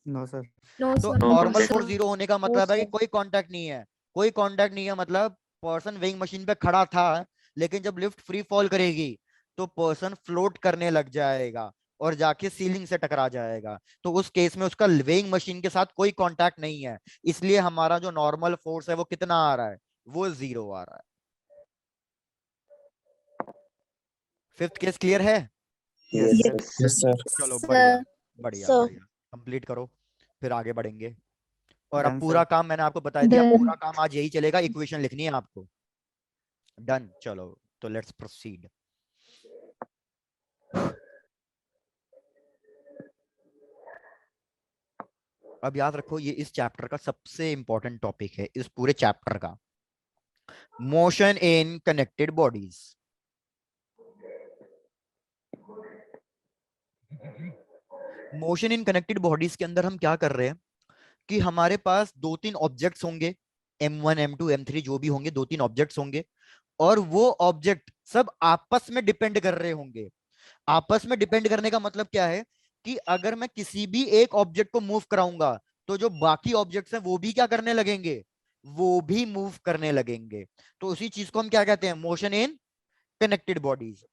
No, sir. नो तो सर। Normal sir. फोर्स 0 होने का मतलब है कि कोई कांटेक्ट नहीं है। कोई कांटेक्ट नहीं है मतलब पर्सन वेइंग मशीन पे खड़ा था, लेकिन जब लिफ्ट फ्री फॉल करेगी तो पर्सन फ्लोट करने लग जाएगा और जाके सीलिंग से टकरा जाएगा। तो उस केस में उसका वेइंग मशीन के साथ कोई कांटेक्ट नहीं है, इसलिए हमारा जो नॉर्मल फोर्स है वो कितना आ रहा है? वो 0 आ रहा है। फिफ्थ केस क्लियर है? Yes, sir. Yes, sir. चलो बढ़िया बढ़िया सर। बढ़िया, कंप्लीट करो, फिर आगे बढ़ेंगे। और अब Done, पूरा sir. काम मैंने आपको बता दिया, Done. पूरा काम आज यही चलेगा, इक्वेशन लिखनी है आपको। डन। चलो तो लेट्स प्रोसीड। अब याद रखो ये इस चैप्टर का सबसे इंपॉर्टेंट टॉपिक है, इस पूरे चैप्टर का, motion in connected bodies. Motion in connected bodies के अंदर हम क्या कर रहे हैं कि हमारे पास 2-3 ऑब्जेक्ट्स होंगे, m1 m2 m3 जो भी होंगे, 2-3 ऑब्जेक्ट्स होंगे, और वो ऑब्जेक्ट सब आपस में डिपेंड कर रहे होंगे। आपस में डिपेंड करने का मतलब क्या है कि अगर मैं किसी भी एक ऑब्जेक्ट को मूव कराऊंगा तो जो बाकी ऑब्जेक्ट्स हैं वो भी क्या करने लगेंगे? वो भी मूव करने लगेंगे। तो उसी चीज को हम क्या कहते हैं? Motion in connected bodies.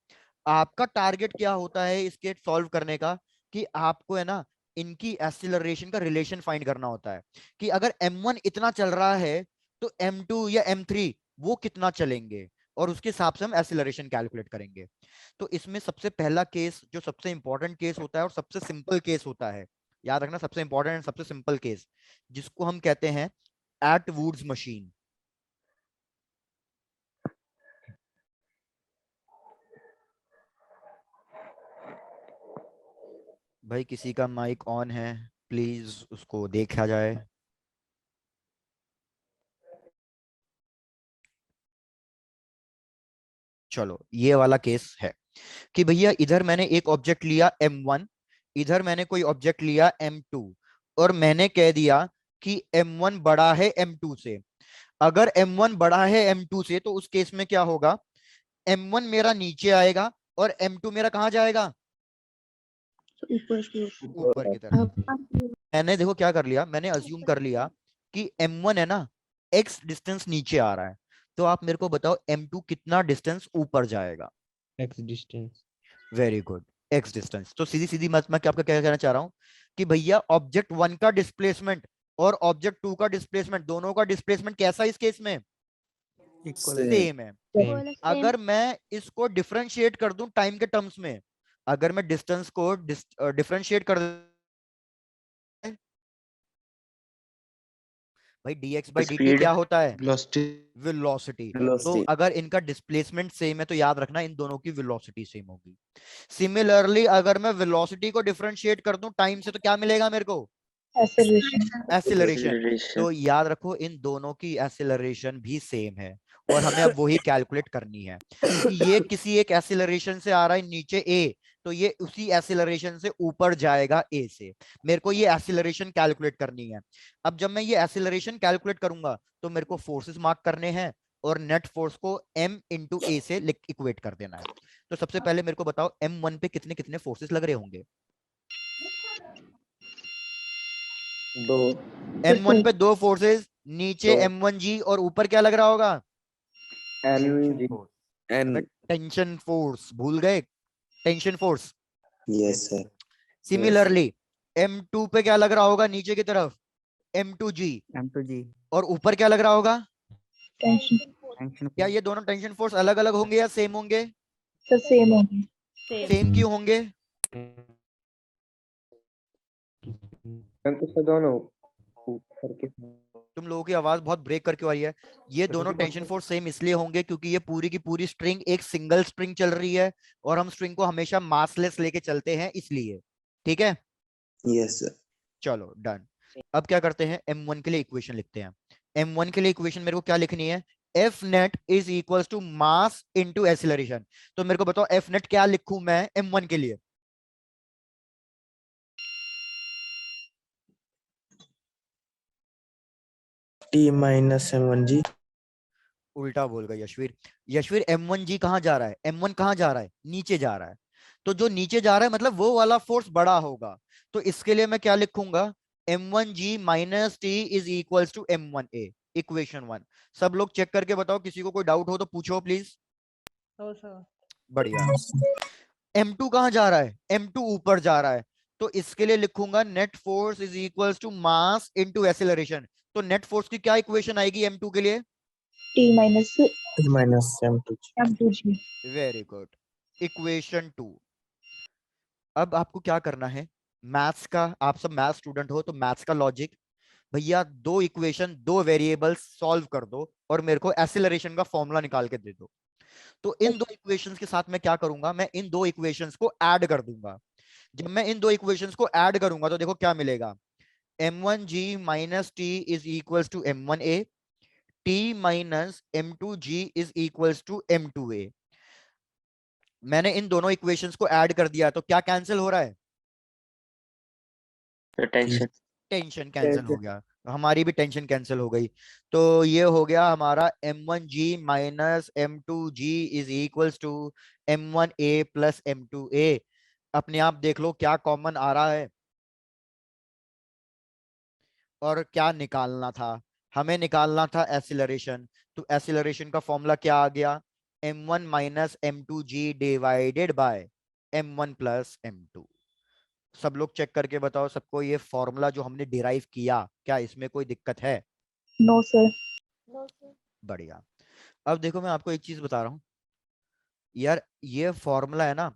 आपका टारगेट क्या होता है इसके सॉल्व करने का? कि आपको है ना इनकी एक्सीलरेशन का रिलेशन फाइंड करना होता है कि अगर m1 इतना चल रहा है तो m2 या m3 वो कितना चलेंगे, और उसके हिसाब से हम एक्सीलरेशन कैलकुलेट करेंगे। तो इसमें सबसे पहला केस जो सबसे इंपॉर्टेंट केस होता है और सबसे सिंपल केस होता है, याद रखना, सबसे इंपॉर्टेंट एंड सबसे सिंपल केस, जिसको हम कहते हैं एटवुड्स मशीन। भाई किसी का माइक ऑन है, प्लीज उसको देखा जाए। चलो ये वाला केस है कि भैया इधर मैंने एक ऑब्जेक्ट लिया m1, इधर मैंने कोई ऑब्जेक्ट लिया m2, और मैंने कह दिया कि m1 बड़ा है m2 से। अगर m1 बड़ा है m2 से तो उस केस में क्या होगा? m1 मेरा नीचे आएगा और m2 मेरा कहां जाएगा? ऊपर की तरफ। मैंने देखो क्या कर लिया, मैंने अज्यूम कर लिया कि m1 है ना x डिस्टेंस नीचे आ रहा है, तो आप मेरे को बताओ m2 कितना डिस्टेंस ऊपर जाएगा? x distance. Very good, x distance. तो सीधी सीधी मैं आपका क्या कहना चाह रहा हूं कि भैया ऑब्जेक्ट 1 का डिस्प्लेसमेंट और ऑब्जेक्ट 2 का डिस्प्लेसमेंट, दोनों का डिस्प्लेसमेंट कैसा है इस केस में? इक्वल सेम है। Same. अगर मैं इसको डिफरेंशिएट कर दूं टाइम के टर्म्स में, अगर मैं डिस्टेंस को डिफरेंशिएट कर भाई dx by dt Speed. क्या होता है? Velocity velocity. तो velocity. अगर इनका डिस्प्लेसमेंट सेम है तो याद रखना इन दोनों की वेलोसिटी सेम होगी। सिमिलरली अगर मैं वेलोसिटी को डिफरेंशिएट कर दूं टाइम से तो क्या मिलेगा मेरे को? Acceleration. एक्सीलरेशन। Acceleration. तो याद रखो इन दोनों की एक्सीलरेशन भी सेम है और हमें अब वही कैलकुलेट करनी है कि ये किसी एक एक्सीलरेशन से आ रहा है नीचे ए, तो ये उसी एक्सीलरेशन से ऊपर जाएगा ए से। मेरे को ये एक्सीलरेशन कैलकुलेट करनी है। अब जब मैं ये एक्सीलरेशन कैलकुलेट करूंगा तो मेरे को फोर्सेस मार्क करने हैं और नेट फोर्स को m इंटू ए से इक्वेट कर देना है। तो सबसे पहले मेरे को बताओ m1 पे कितने कितने फोर्सेस लग रहे होंगे? दो m1 पे 2 फोर्सेस, नीचे दो m1g और ऊपर क्या लग रहा होगा? N N tension force. भूल गए? Tension force. Yes sir similarly m2 पे क्या लग रहा होगा नीचे की तरफ? m2g। M2G और ऊपर क्या लग रहा होगा? Tension. टेंशन क्या ये दोनों टेंशन फोर्स अलग अलग होंगे या सेम होंगे? So same होंगे. सेम क्यों होंगे? दोनों ऊपर के तुम लोगों की आवाज बहुत ब्रेक करके आ रही है। ये दोनों टेंशन फोर्स सेम इसलिए होंगे क्योंकि ये पूरी की पूरी स्ट्रिंग एक सिंगल स्ट्रिंग चल रही है और हम स्ट्रिंग को हमेशा मासलेस लेके चलते हैं इसलिए। ठीक है, यस सर चलो डन। अब क्या करते हैं, m1 के लिए इक्वेशन लिखते हैं। m1 के लिए इक्वेशन मेरे को क्या लिखनी है? F net is equal to mass into acceleration. तो मेरे को बताओ एफ नेट क्या लिखूं मैं m1 के लिए? टी माइनस m1g उल्टा बोल गया यशवीर। यशवीर m1g कहां जा रहा है? m1 कहां जा रहा है? नीचे जा रहा है। तो जो नीचे जा रहा है मतलब वो वाला फोर्स बड़ा होगा। तो इसके लिए मैं क्या लिखूंगा? m1g minus T is equal to m1a। Equation 1। सब लोग चेक करके बताओ, किसी को कोई डाउट हो तो पूछो प्लीज। बढ़िया। m2 कहां जा रहा है? m2 ऊपर जा रहा है। तो इसके लिए लिखूंगा net force is equal to mass into acceleration. तो नेट फोर्स की क्या इक्वेशन आएगी m2 के लिए? T minus T minus m2g M2G. Very good. Equation 2। अब आपको क्या करना है, मैथ्स का, आप सब मैथ्स स्टूडेंट हो तो मैथ्स का लॉजिक, भैया दो इक्वेशन दो वेरिएबल्स सॉल्व कर दो और मेरे को एक्सीलरेशन का फॉर्मूला निकाल के दे दो। तो इन दो इक्वेशंस के साथ मैं क्या करूंगा, मैं इन दो इक्वेशंस को ऐड कर दूंगा। जब मैं इन दो इक्वेशंस को ऐड करूंगा तो देखो क्या मिलेगा? m1g minus T is equals to m1a, t minus m2g is equals to m2a। मैंने इन दोनों इक्वेशंस को ऐड कर दिया तो क्या कैंसिल हो रहा है? Attention. टेंशन कैंसिल हो गया, हमारी भी टेंशन कैंसिल हो गई। तो ये हो गया हमारा m1g minus m2g is equals to m1a plus m2a। अपने आप देख लो क्या कॉमन आ रहा है और क्या निकालना था। हमें निकालना था एक्सीलरेशन। तो एक्सीलरेशन का फॉर्मूला क्या आ गया? m1 minus m2g divided by m1 plus m2। सब लोग चेक करके बताओ, सबको ये फॉर्मूला जो हमने डिराइव किया क्या इसमें कोई दिक्कत है? No sir. बढ़िया। अब देखो मैं आपको एक चीज बता रहा हूं यार, ये फॉर्मूला है ना,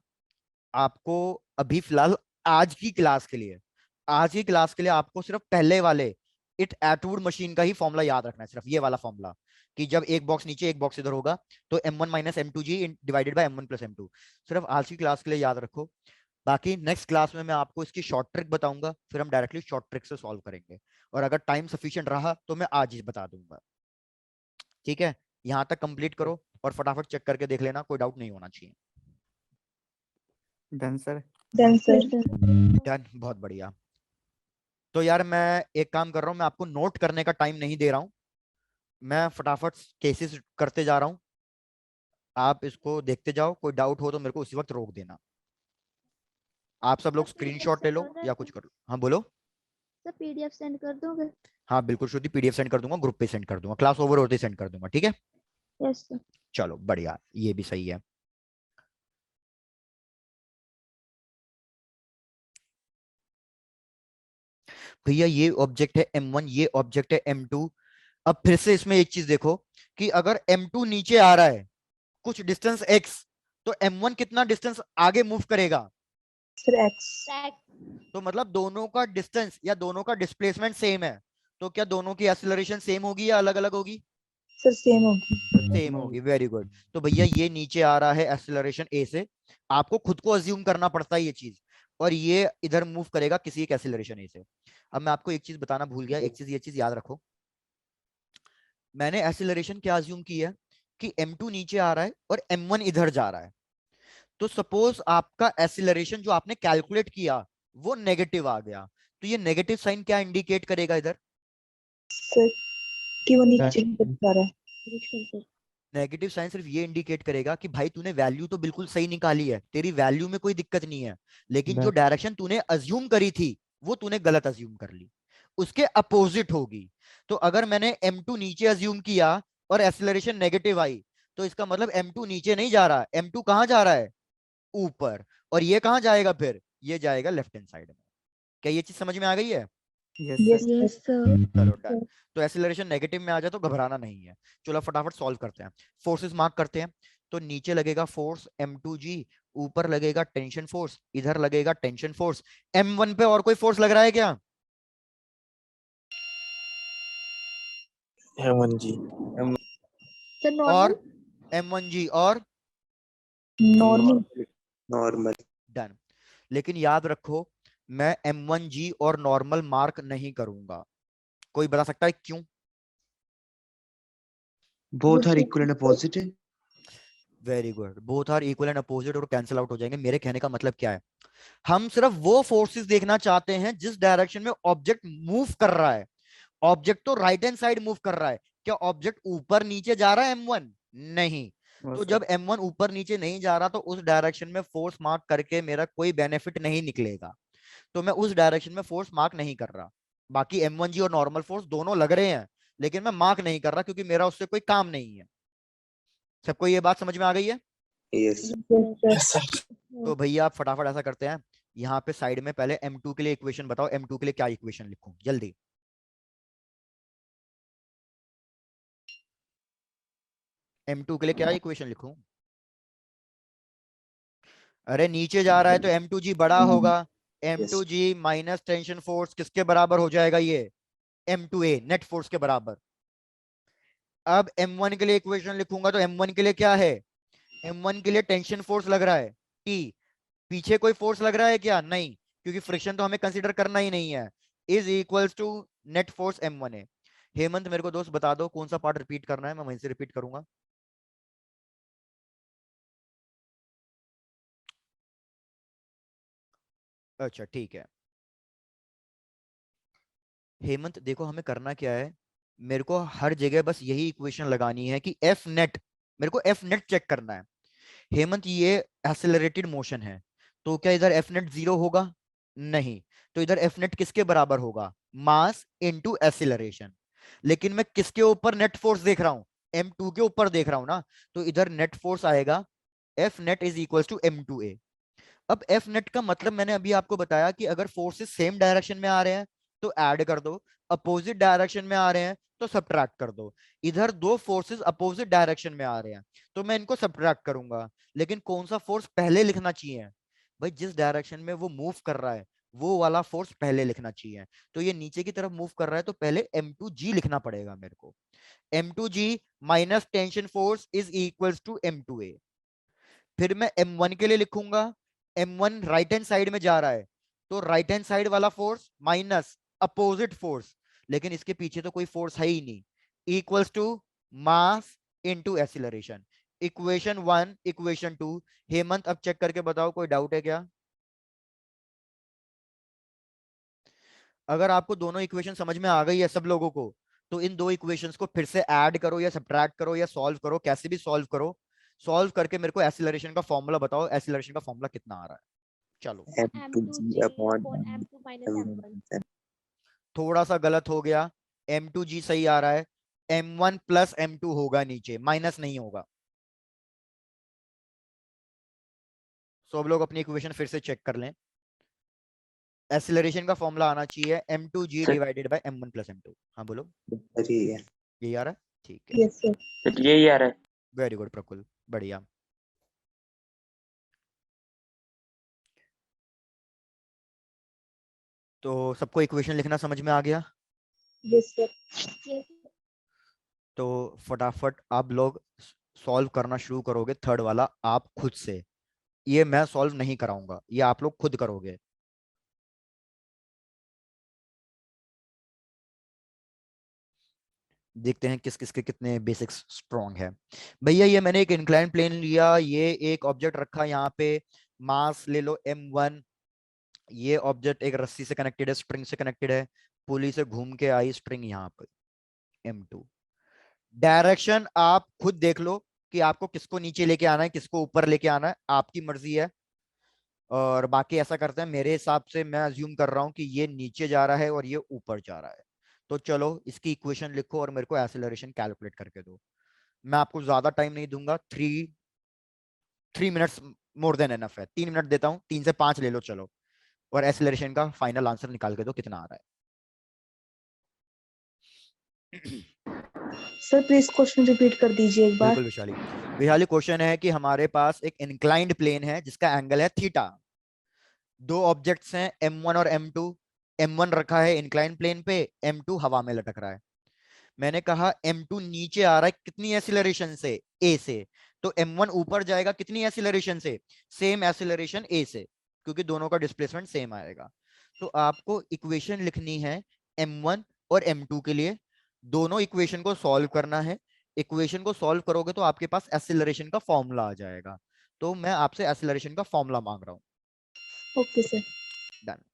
आपको अभी फिलहाल आज की क्लास के लिए, आज की क्लास के लिए आपको सिर्फ पहले वाले इट एटवुड मशीन का ही फॉर्मूला याद रखना है, सिर्फ ये वाला फॉर्मूला, कि जब एक बॉक्स नीचे एक बॉक्स इधर होगा तो m1 minus m2g divided by m1 plus m2। सिर्फ आज की क्लास के लिए याद रखो। बाकी नेक्स्ट क्लास में मैं आपको इसकी शॉर्ट ट्रिक बताऊंगा, फिर हम डायरेक्टली शॉर्ट ट्रिक से सॉल्व करेंगे और अगर टाइम सफिशिएंट रहा तो मैं आज ही बता दूंगा। ठीक है, यहां तक कंप्लीट करो और फटाफट चेक करके देख लेना, कोई डाउट नहीं होना चाहिए। Done sir Then sir. Done, बहुत बढ़िया। तो यार मैं एक काम कर रहा हूँ, मैं आपको नोट करने का टाइम नहीं दे रहा हूँ, मैं फटाफट केसेस करते जा रहा हूँ, आप इसको देखते जाओ, कोई डाउट हो तो मेरे को उसी वक्त रोक देना। आप सब लोग स्क्रीनशॉट ले लो या कुछ कर लो। हाँ बोलो। सर पीडीएफ सेंड कर दोगे? हाँ बिल्कुल श्रुति, पीडीएफ सेंड कर दूंगा, ग्रुप पे सेंड कर दूंगा, क्लास ओवर होते ही सेंड कर दूंगा। ठीक है, यस सर। चलो बढ़िया, ये भी सही है। भैया ये ऑब्जेक्ट है m1, ये ऑब्जेक्ट है m2। अब फिर से इसमें एक चीज देखो कि अगर m2 नीचे आ रहा है कुछ डिस्टेंस x, तो m1 कितना डिस्टेंस आगे मूव करेगा? Sir x। तो मतलब दोनों का डिस्टेंस या दोनों का डिस्प्लेसमेंट सेम है, तो क्या दोनों की एक्सीलरेशन सेम होगी या अलग अलग होगी? सर सेम होगी। सेम होगी। Very good. तो भैया ये नीचे आ रहा है एक्सीलरेशन a से, आपको खुद को अज्यूम करना पड़ता है ये चीज, और ये इधर मूव करेगा किसी एक एक्सीलरेशन a से। अब मैं आपको एक चीज बताना भूल गया, एक चीज, ये चीज याद रखो। मैंने एक्सीलरेशन क्या अज्यूम की है कि m2 नीचे आ रहा है और m1 इधर जा रहा है। तो सपोज आपका एक्सीलरेशन जो आपने कैलकुलेट किया वो नेगेटिव आ गया, तो ये नेगेटिव साइन क्या इंडिकेट करेगा इधर? सर कि वो नीचे की तरफ जा रहा है। नेगेटिव साइन सिर्फ ये इंडिकेट करेगा कि भाई तूने वैल्यू तो बिल्कुल सही निकाली है, तेरी वैल्यू में कोई दिक्कत नहीं है, लेकिन जो डायरेक्शन तूने अज्यूम करी थी वो तूने गलत अज्यूम कर ली, उसके अपोजिट होगी। तो अगर मैंने m2 नीचे अज्यूम किया और एक्सीलरेशन नेगेटिव आई, तो इसका मतलब m2 नीचे नहीं जा रहा, m2 कहां जा रहा है? ऊपर। और ये कहां जाएगा फिर? ये जाएगा लेफ्ट हैंड साइड में। क्या ये चीज समझ में आ गई है? Yes yes sir. चलो डन। तो एक्सीलरेशन नेगेटिव में आ जाए तो घबराना नहीं है। चलो फटाफट सॉल्व करते हैं, फोर्सेस मार्क करते हैं। तो नीचे लगेगा फोर्स m2g, ऊपर लगेगा टेंशन फोर्स, इधर लगेगा टेंशन फोर्स। m1 पे और कोई फोर्स लग रहा है क्या? हेमन जी। सर और नॉर्मल। m1g और नॉर्मल। नॉर्मल। डन। लेकिन याद रखो मैं m1g और नॉर्मल मार्क नहीं करूंगा। कोई बता सकता है क्यों? Both are equal and opposite. Very good, both are equal and opposite और कैंसिल आउट हो जाएंगे। मेरे कहने का मतलब क्या है, हम सिर्फ वो फोर्सेस देखना चाहते हैं जिस डायरेक्शन में ऑब्जेक्ट मूव कर रहा है। ऑब्जेक्ट तो राइट हैंड साइड मूव कर रहा है, क्या ऑब्जेक्ट ऊपर नीचे जा रहा है m1? नहीं। तो जब m1 ऊपर नीचे नहीं जा रहा तो उस डायरेक्शन में फोर्स मार्क करके मेरा कोई बेनिफिट नहीं निकलेगा, तो मैं उस डायरेक्शन में फोर्स मार्क नहीं कर रहा। बाकी m1g और नॉर्मल फोर्स दोनों लग रहे हैं, लेकिन मैं मार्क नहीं कर रहा क्योंकि मेरा उससे कोई काम नहीं है। सबको ये बात समझ में आ गई है? यस। Yes sir. तो भैया आप फटाफट ऐसा करते हैं, यहाँ पे साइड में पहले m2 के लिए इक्वेशन बताओ, m2 के लिए क्या इक्वेशन लिखूं जल्दी? m2 के लिए क्या इक्वेशन लिखूं? अरे नीचे जा रहा है तो m2g बड़ा होगा। m2g माइनस टेंशन फोर्स किसके बराबर हो जाएगा? ये m2a नेट फोर्स के बराबर। अब m1 के लिए इक्वेशन लिखूंगा तो m1 के लिए क्या है? m1 के लिए टेंशन फोर्स लग रहा है T। पीछे कोई फोर्स लग रहा है क्या? नहीं, क्योंकि फ्रिक्शन तो हमें कंसीडर करना ही नहीं है। Is equals to net force m1a। Hemant मेरे को दोस्त बता दो कौन सा पार्ट रिपीट करना है, मैं वहीं से रिपीट करूंगा। अच्छा ठीक है। हेमंत देखो हमें करना क्या है, मेरे को हर जगह बस यही इक्वेशन लगानी है कि एफ नेट, मेरे को एफ नेट चेक करना है। हेमंत ये एक्सेलरेटेड मोशन है, तो क्या इधर एफ नेट 0 होगा? नहीं। तो इधर एफ नेट किसके बराबर होगा? Mass into acceleration. लेकिन मैं किसके ऊपर नेट फोर्स देख रहा हूं? m2 के ऊपर देख रहा हूं ना, तो इधर नेट फोर्स आएगा F net is equal to m2a। अब एफ नेट का मतलब मैंने अभी आपको बताया कि अगर फोर्सेस सेम डायरेक्शन में आ रहे हैं तो ऐड कर दो, अपोजिट डायरेक्शन में आ रहे हैं तो सब्ट्रैक्ट कर दो। इधर दो फोर्सेस अपोजिट डायरेक्शन में आ रहे हैं तो मैं इनको सब्ट्रैक्ट करूंगा, लेकिन कौन सा फोर्स पहले लिखना चाहिए? भाई जिस डायरेक्शन में वो मूव कर रहा है वो वाला फोर्स पहले लिखना चाहिए। तो ये नीचे की तरफ मूव कर रहा है तो पहले m2g लिखना पड़ेगा मेरे को। m2g minus tension force is equals to m2a। फिर मैं m1 के लिए लिखूंगा, m1 राइट हैंड साइड में जा रहा है तो राइट हैंड साइड वाला फोर्स माइनस अपोजिट फोर्स, लेकिन इसके पीछे तो कोई फोर्स है ही नहीं, equals to mass into acceleration. Equation 1 equation 2। Hemant अब चेक करके बताओ कोई डाउट है क्या? अगर आपको दोनों इक्वेशन समझ में आ गई है सब लोगों को, तो इन दो इक्वेशंस को फिर से ऐड करो या सब्ट्रैक्ट करो या सॉल्व करो, कैसे भी सॉल्व करो। सॉल्व करके मेरे को एक्सीलरेशन का फॉर्मूला बताओ, एक्सीलरेशन का फॉर्मूला कितना आ रहा है? चलो m2g upon m2 minus m1। थोड़ा सा गलत हो गया, m2g सही आ रहा है, m1 प्लस m2 होगा नीचे, माइनस नहीं होगा। सब लोग अपनी इक्वेशन फिर से चेक कर लें। एक्सीलरेशन का फॉर्मूला आना चाहिए m2g sir divided by m1 plus m2। हाँ बोलो, सही है। यही आ रहा है? ठीक है, यस सर। सर यही आ रहा है। वेरी गुड प्रकुल, बढ़िया। तो सबको इक्वेशन लिखना समझ में आ गया? Yes sir. तो फटाफट आप लोग सॉल्व करना शुरू करोगे थर्ड वाला आप खुद से। ये मैं सॉल्व नहीं कराऊंगा, ये आप लोग खुद करोगे। देखते हैं किस किस के कितने बेसिक्स स्ट्रॉन्ग है। भैया ये मैंने एक इंक्लाइन प्लेन लिया, ये एक ऑब्जेक्ट रखा यहाँ पे, मास ले लो m1, ये ऑब्जेक्ट एक रस्सी से कनेक्टेड है, स्ट्रिंग से कनेक्टेड है, पुली से घूम के आई स्ट्रिंग यहाँ पे m2। डायरेक्शन आप खुद देख लो कि आपको किसको नीचे लेके आना है, किसको ऊपर लेके आना है, आपकी मर्जी है। और बाकी ऐसा करते हैं, मेरे हिसाब से मैं अज्यूम कर रहा हूं कि ये नीचे जा रहा है और ये ऊपर जा रहा है। तो चलो इसकी इक्वेशन लिखो और मेरे को एक्सेलरेशन कैलकुलेट करके दो। मैं आपको ज्यादा टाइम नहीं दूंगा, 3 मिनट्स मोर देन एनफ है, 3 मिनट देता हूँ, 3 से 5 ले लो चलो। और एक्सेलरेशन का फाइनल आंसर निकाल के दो कितना आ रहा है। सर प्लीज क्वेश्चन रिपीट कर दीजिए एक बार। बिल्कुल विशाली। विशाली क्वेश्चन है कि हमारे पास एक इंक्लाइंड प्लेन है जिसका एंगल है थीटा। दो ऑब्जेक्ट्स हैं m1 और m2। m1 रखा है इंक्लाइंड प्लेन पे, m2 हवा में लटक रहा है। मैंने कहा m2 नीचे आ रहा है कितनी एक्सीलरेशन से? a से। तो m1 ऊपर जाएगा कितनी एक्सीलरेशन से? सेम एक्सीलरेशन a से, क्योंकि दोनों का डिस्प्लेसमेंट सेम आएगा। तो आपको इक्वेशन लिखनी है m1 और m2 के लिए, दोनों इक्वेशन को सॉल्व करना है। इक्वेशन को सॉल्व करोगे तो आपके पास एक्सीलरेशन का फॉर्मूला आ जाएगा। तो मैं आपसे एक्सीलरेशन का फॉर्मूला मांग रहा हूं। Okay sir. Done.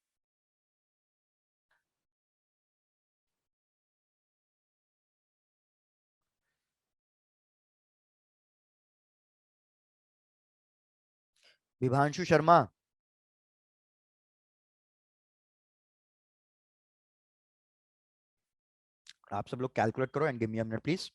Vibhanshu Sharma, आप सब लोग कैलकुलेट करो and give me a minute please.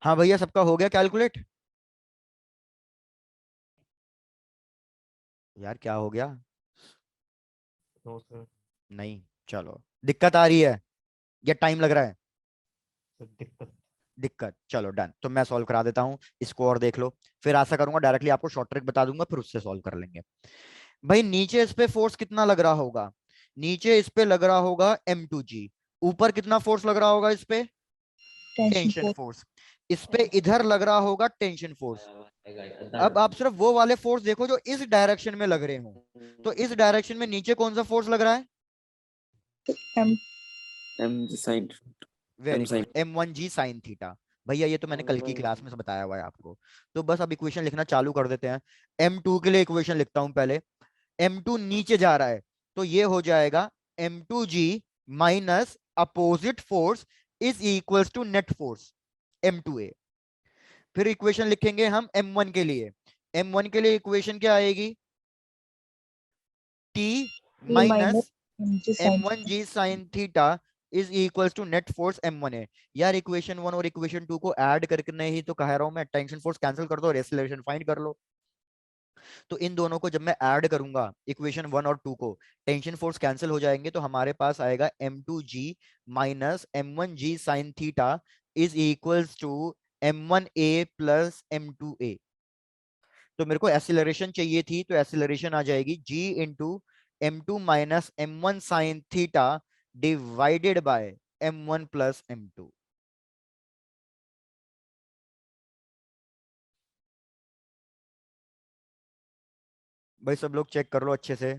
हाँ भैया, सबका हो गया कैलकुलेट? यार क्या हो गया? No sir. नहीं, चलो दिक्कत आ रही है या टाइम लग रहा है? सर दिक्कत। दिक्कत, चलो डन। तो मैं सॉल्व करा देता हूँ इसको और देख लो, फिर ऐसा करूंगा डायरेक्टली आपको शॉर्ट ट्रिक बता दूंगा, फिर उससे सॉल्व कर लेंगे। भाई नीचे इस पे फोर्स कितना लग रहा होगा? नीचे इस पे लग रहा होगा m2g। ऊपर कितना फोर्स लग रहा होगा इस पे? Tension tension force. फोर्स। इस पे इधर लग रहा होगा टेंशन फोर्स। अब आप सिर्फ वो वाले फोर्स देखो जो इस डायरेक्शन में लग रहे हो। तो इस डायरेक्शन में नीचे कौन सा फोर्स लग रहा है? M M sin very M sin good, m1g sine theta. भैया ये तो मैंने कल की क्लास में बताया हुआ है आपको। तो बस अब इक्वेशन लिखना चालू कर देते हैं। m2 के लिए इक्वेशन लिखता हूं पहले। m2 नीचे जा रहा है तो ये हो जाएगा m2g minus opposite force is equals to net force. m2a। फिर इक्वेशन लिखेंगे हम m1 के लिए। m1 के लिए इक्वेशन क्या आएगी? t minus m1g sin theta is equals to net force m1a। यार इक्वेशन 1 और इक्वेशन 2 को ऐड करके ही तो कह रहा हूं मैं, टेंशन फोर्स कैंसिल कर दो और एक्सीलरेशन फाइंड कर लो। तो इन दोनों को जब मैं ऐड करूंगा इक्वेशन 1 और 2 को, टेंशन फोर्स कैंसिल हो जाएंगे, तो हमारे पास आएगा m2g minus m1g sin theta is equals to m1a plus m2a। तो मेरे को एक्सीलरेशन चाहिए थी, तो एक्सीलरेशन आ जाएगी g into m2 minus m1 sin theta divided by m1 plus m2। भाई सब लोग चेक कर लो अच्छे से।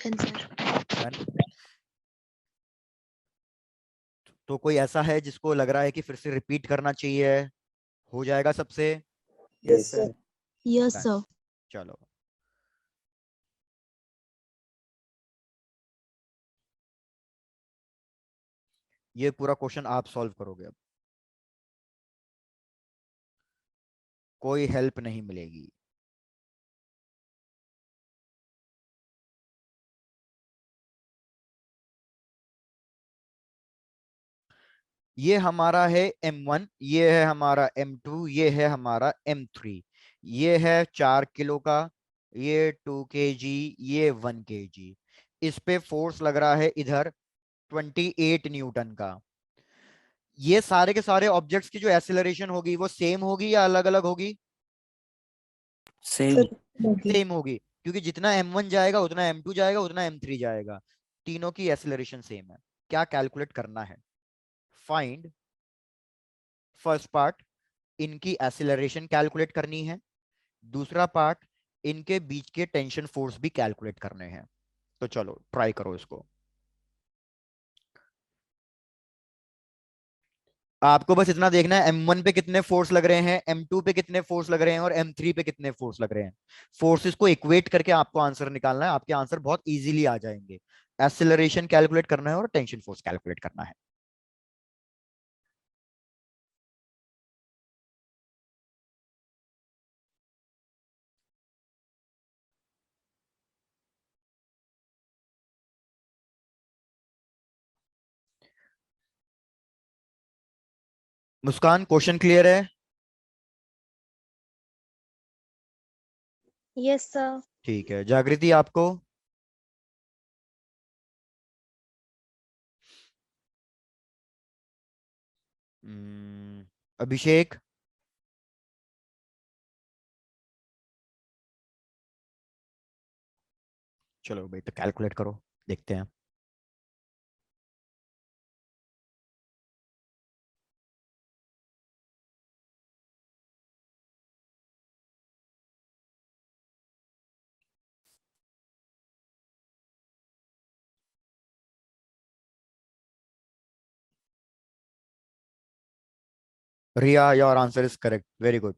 आंसर। तो कोई ऐसा है जिसको लग रहा है कि फिर से रिपीट करना चाहिए? हो जाएगा सबसे? Yes, sir. Yes Done. Sir. चलो ये पूरा क्वेश्चन आप सॉल्व करोगे, अब कोई हेल्प नहीं मिलेगी। ये हमारा है m1, ये है हमारा m2, ये है हमारा m3। ये है 4 किलो का, ये 2 kg, ये 1 kg। इस पे फोर्स लग रहा है इधर 28 न्यूटन का। ये सारे के सारे ऑब्जेक्ट्स की जो एक्सेलरेशन होगी वो सेम होगी या अलग अलग होगी? Same. सेम होगी, क्योंकि जितना m1 जाएगा उतना m2 जाएगा उतना m3 जाएगा। तीनों की एक्सेलरेशन सेम है। क्या कैलकुलेट करना है? फाइंड फर्स्ट पार्ट, इनकी एक्सेलरेशन कैलकुलेट करनी है। दूसरा पार्ट, इनके बीच के टेंशन फोर्स भी कैलकुलेट करने हैं। तो चलो ट्राई करो इसको। आपको बस इतना देखना है m1 पे कितने फोर्स लग रहे हैं, m2 पे कितने फोर्स लग रहे हैं और m3 पे कितने फोर्स लग रहे हैं। फोर्सेस को इक्वेट करके आपको आंसर निकालना है, आपके आंसर बहुत इजीली आ जाएंगे। एक्सेलरेशन कैलकुलेट करना है और टेंशन फोर्स कैलकुलेट करना है। मुस्कान क्वेश्चन क्लियर है? Yes sir. ठीक है। जागृति आपको? अभिषेक? चलो भाई तो कैलकुलेट करो, देखते हैं। Riya, your answer is correct, very good.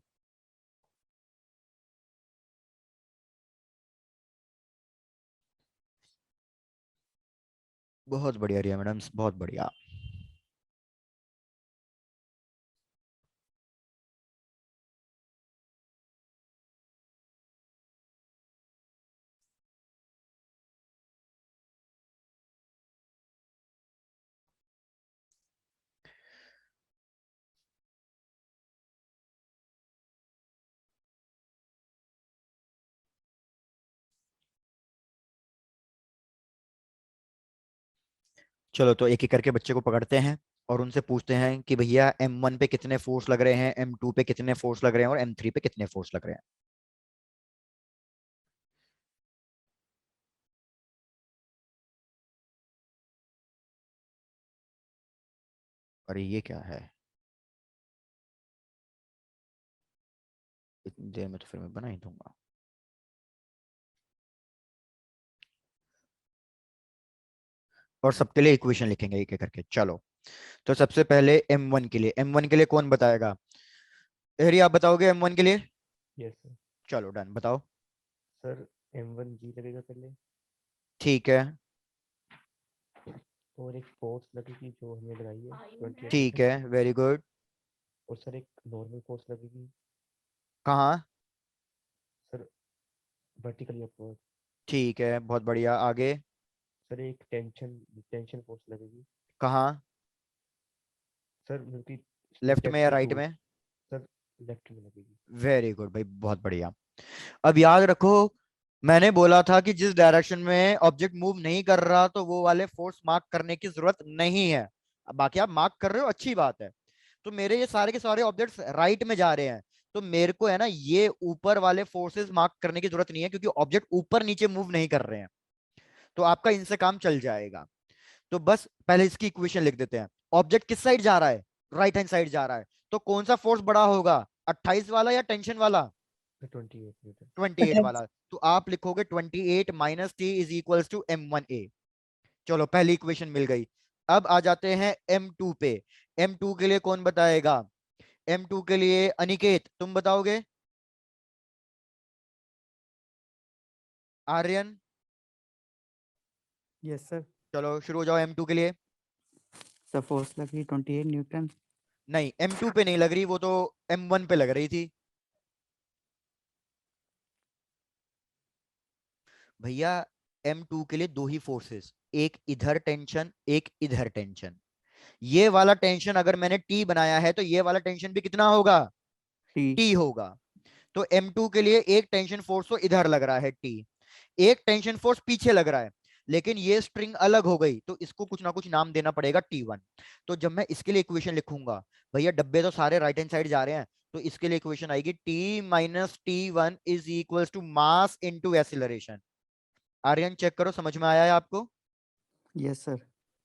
बहुत बढ़िया रिया मैडम, बहुत बढ़िया। चलो तो एक एक करके बच्चे को पकड़ते हैं और उनसे पूछते हैं कि भैया m1 पे कितने फोर्स लग रहे हैं, m2 पे कितने फोर्स लग रहे हैं और m3 पे कितने फोर्स लग रहे हैं। अरे ये क्या है, इतनी देर में तो फिर मैं बना ही दूंगा। और सबके लिए इक्वेशन लिखेंगे एक एक करके। चलो तो सबसे पहले m1 के लिए, m1 के लिए कौन बताएगा? एरी आप बताओगे m1 के लिए? Yes sir. चलो डन, बताओ। सर M1G लगेगा पहले, ठीक है, और एक फोर्स लगेगी जो हमने लगाई है 28 ठीक न्यूटन, है, वेरी गुड। और सर एक नॉर्मल फोर्स लगेगी कहाँ? Sir, vertically upward. ठीक है, बहुत बढ़िया, आगे? सर एक टेंशन टेंशन फोर्स लगेगी कहाँ? सर, मतलब लेफ्ट में या डेप्थ राइट टू, में? सर लेफ्ट में लगेगी। वेरी गुड भाई, बहुत बढ़िया। अब याद रखो, मैंने बोला था कि जिस डायरेक्शन में ऑब्जेक्ट मूव नहीं कर रहा तो वो वाले फोर्स मार्क करने की जरूरत नहीं है। अब बाकी आप मार्क कर रहे हो, अच्छी बात है। तो मेरे ये सारे के सारे ऑब्जेक्ट्स राइट में जा रहे हैं, तो मेरे को है ना ये ऊपर वाले फोर्सेस मार्क करने की जरूरत नहीं है, क्योंकि ऑब्जेक्ट ऊपर नीचे मूव नहीं कर रहे हैं। तो आपका इनसे काम चल जाएगा। तो बस पहले इसकी इक्वेशन लिख देते हैं। ऑब्जेक्ट किस साइड जा रहा है? राइट हैंड साइड जा रहा है, तो कौन सा फोर्स बड़ा होगा, 28 वाला या टेंशन वाला? 28 न्यूटन। 28 वाला। तो आप लिखोगे 28 minus T is equals to M1A। चलो, पहली इक्वेशन मिल गई। अब आ जाते हैं M2 पे। M2 के लिए कौन बताएगा? M2 के लिए अनिकेत तुम बताओगे? आर्यन? Yes sir. चलो शुरू हो जाओ M2 के लिए। सर फोर्स लगी 28 न्यूटन। नहीं, M2 पे नहीं लग रही, वो तो M1 पे लग रही थी भैया। M2 के लिए दो ही फोर्सेस, एक इधर टेंशन, एक इधर टेंशन। ये वाला टेंशन अगर मैंने T बनाया है तो ये वाला टेंशन भी कितना होगा? टी। T होगा। तो M2 के लिए एक टेंशन फोर्स तो इधर लग रहा है T, एक टेंशन फोर्स पीछे लग रहा है, लेकिन ये स्ट्रिंग अलग हो गई तो इसको कुछ ना कुछ नाम देना पड़ेगा T1। तो जब मैं इसके लिए इक्वेशन लिखूंगा, भैया डब्बे तो सारे राइट हैंड साइड जा रहे हैं, तो इसके लिए इक्वेशन आएगी T minus T1 is equal to mass into acceleration. Aryan check करो, समझ में आया है आपको? Yes sir.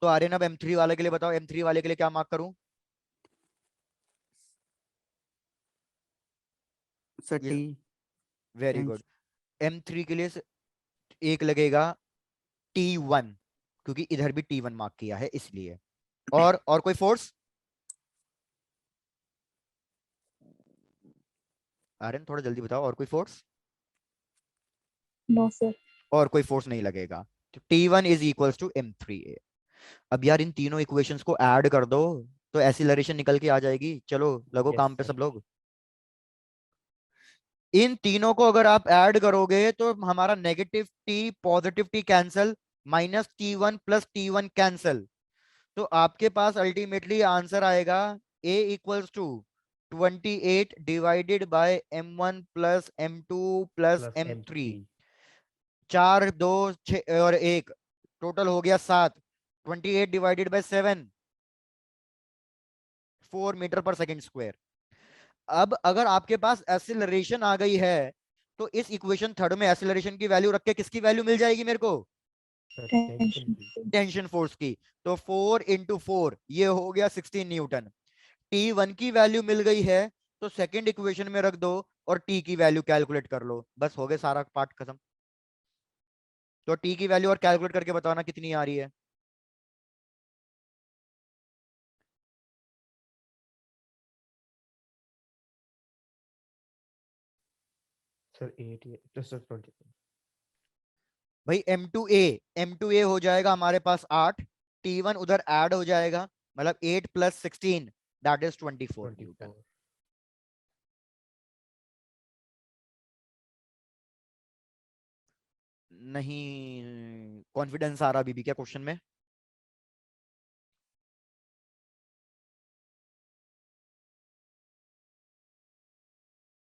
तो आर्यन अब M3 वाले के लिए बताओ, M3 वाले के लिए क्या मार्क करूं? सर ये टी। Very good. M3 के लिए एक लगेगा T1, क्योंकि इधर भी T1 मार्क किया है इसलिए। और कोई फोर्स? आर्यन थोड़ा जल्दी बताओ, और कोई फोर्स? No sir. और कोई फोर्स नहीं लगेगा। तो T1 is equals to M3A। अब यार इन तीनों इक्वेशंस को ऐड कर दो तो एसिलरेशन निकल के आ जाएगी। चलो लगो यस काम पे सर। सब लोग। इन तीनों को अगर आप ऐड करोगे तो हमारा negative T positive T cancel, minus T1 plus T1 cancel, तो आपके पास अल्टीमेटली आंसर आएगा A equals to 28 divided by M1 plus M2 plus plus M3। M3। 4 2 6 और 1, टोटल हो गया 7। 28 डिवाइडेड बाय 7, 4 मीटर पर सेकंड स्क्वायर। अब अगर आपके पास एक्सीलरेशन आ गई है तो इस इक्वेशन थर्ड में एक्सीलरेशन की वैल्यू रख के किसकी वैल्यू मिल जाएगी मेरे को? सर टेंशन की। टेंशन फोर्स की। तो 4 इंटू 4 ये हो गया 16 न्यूटन। T1 की वैल्यू मिल गई है तो सेकंड इक्वेशन में रख दो और T की वैल्यू कैलकुलेट कर लो, बस हो गया सारा पार्ट खत्म। तो T की वैल्यू और कैलकुलेट करके बताना कितनी आ रही है। Sir 8 plus 20। भाई M2A हो जाएगा हमारे पास 8, T1 उधर ऐड हो जाएगा, मतलब 8 प्लस 16 दैट इज 24 न्यूटन। 24। नहीं कॉन्फिडेंस आ रहा बीबी क्या क्वेश्चन में?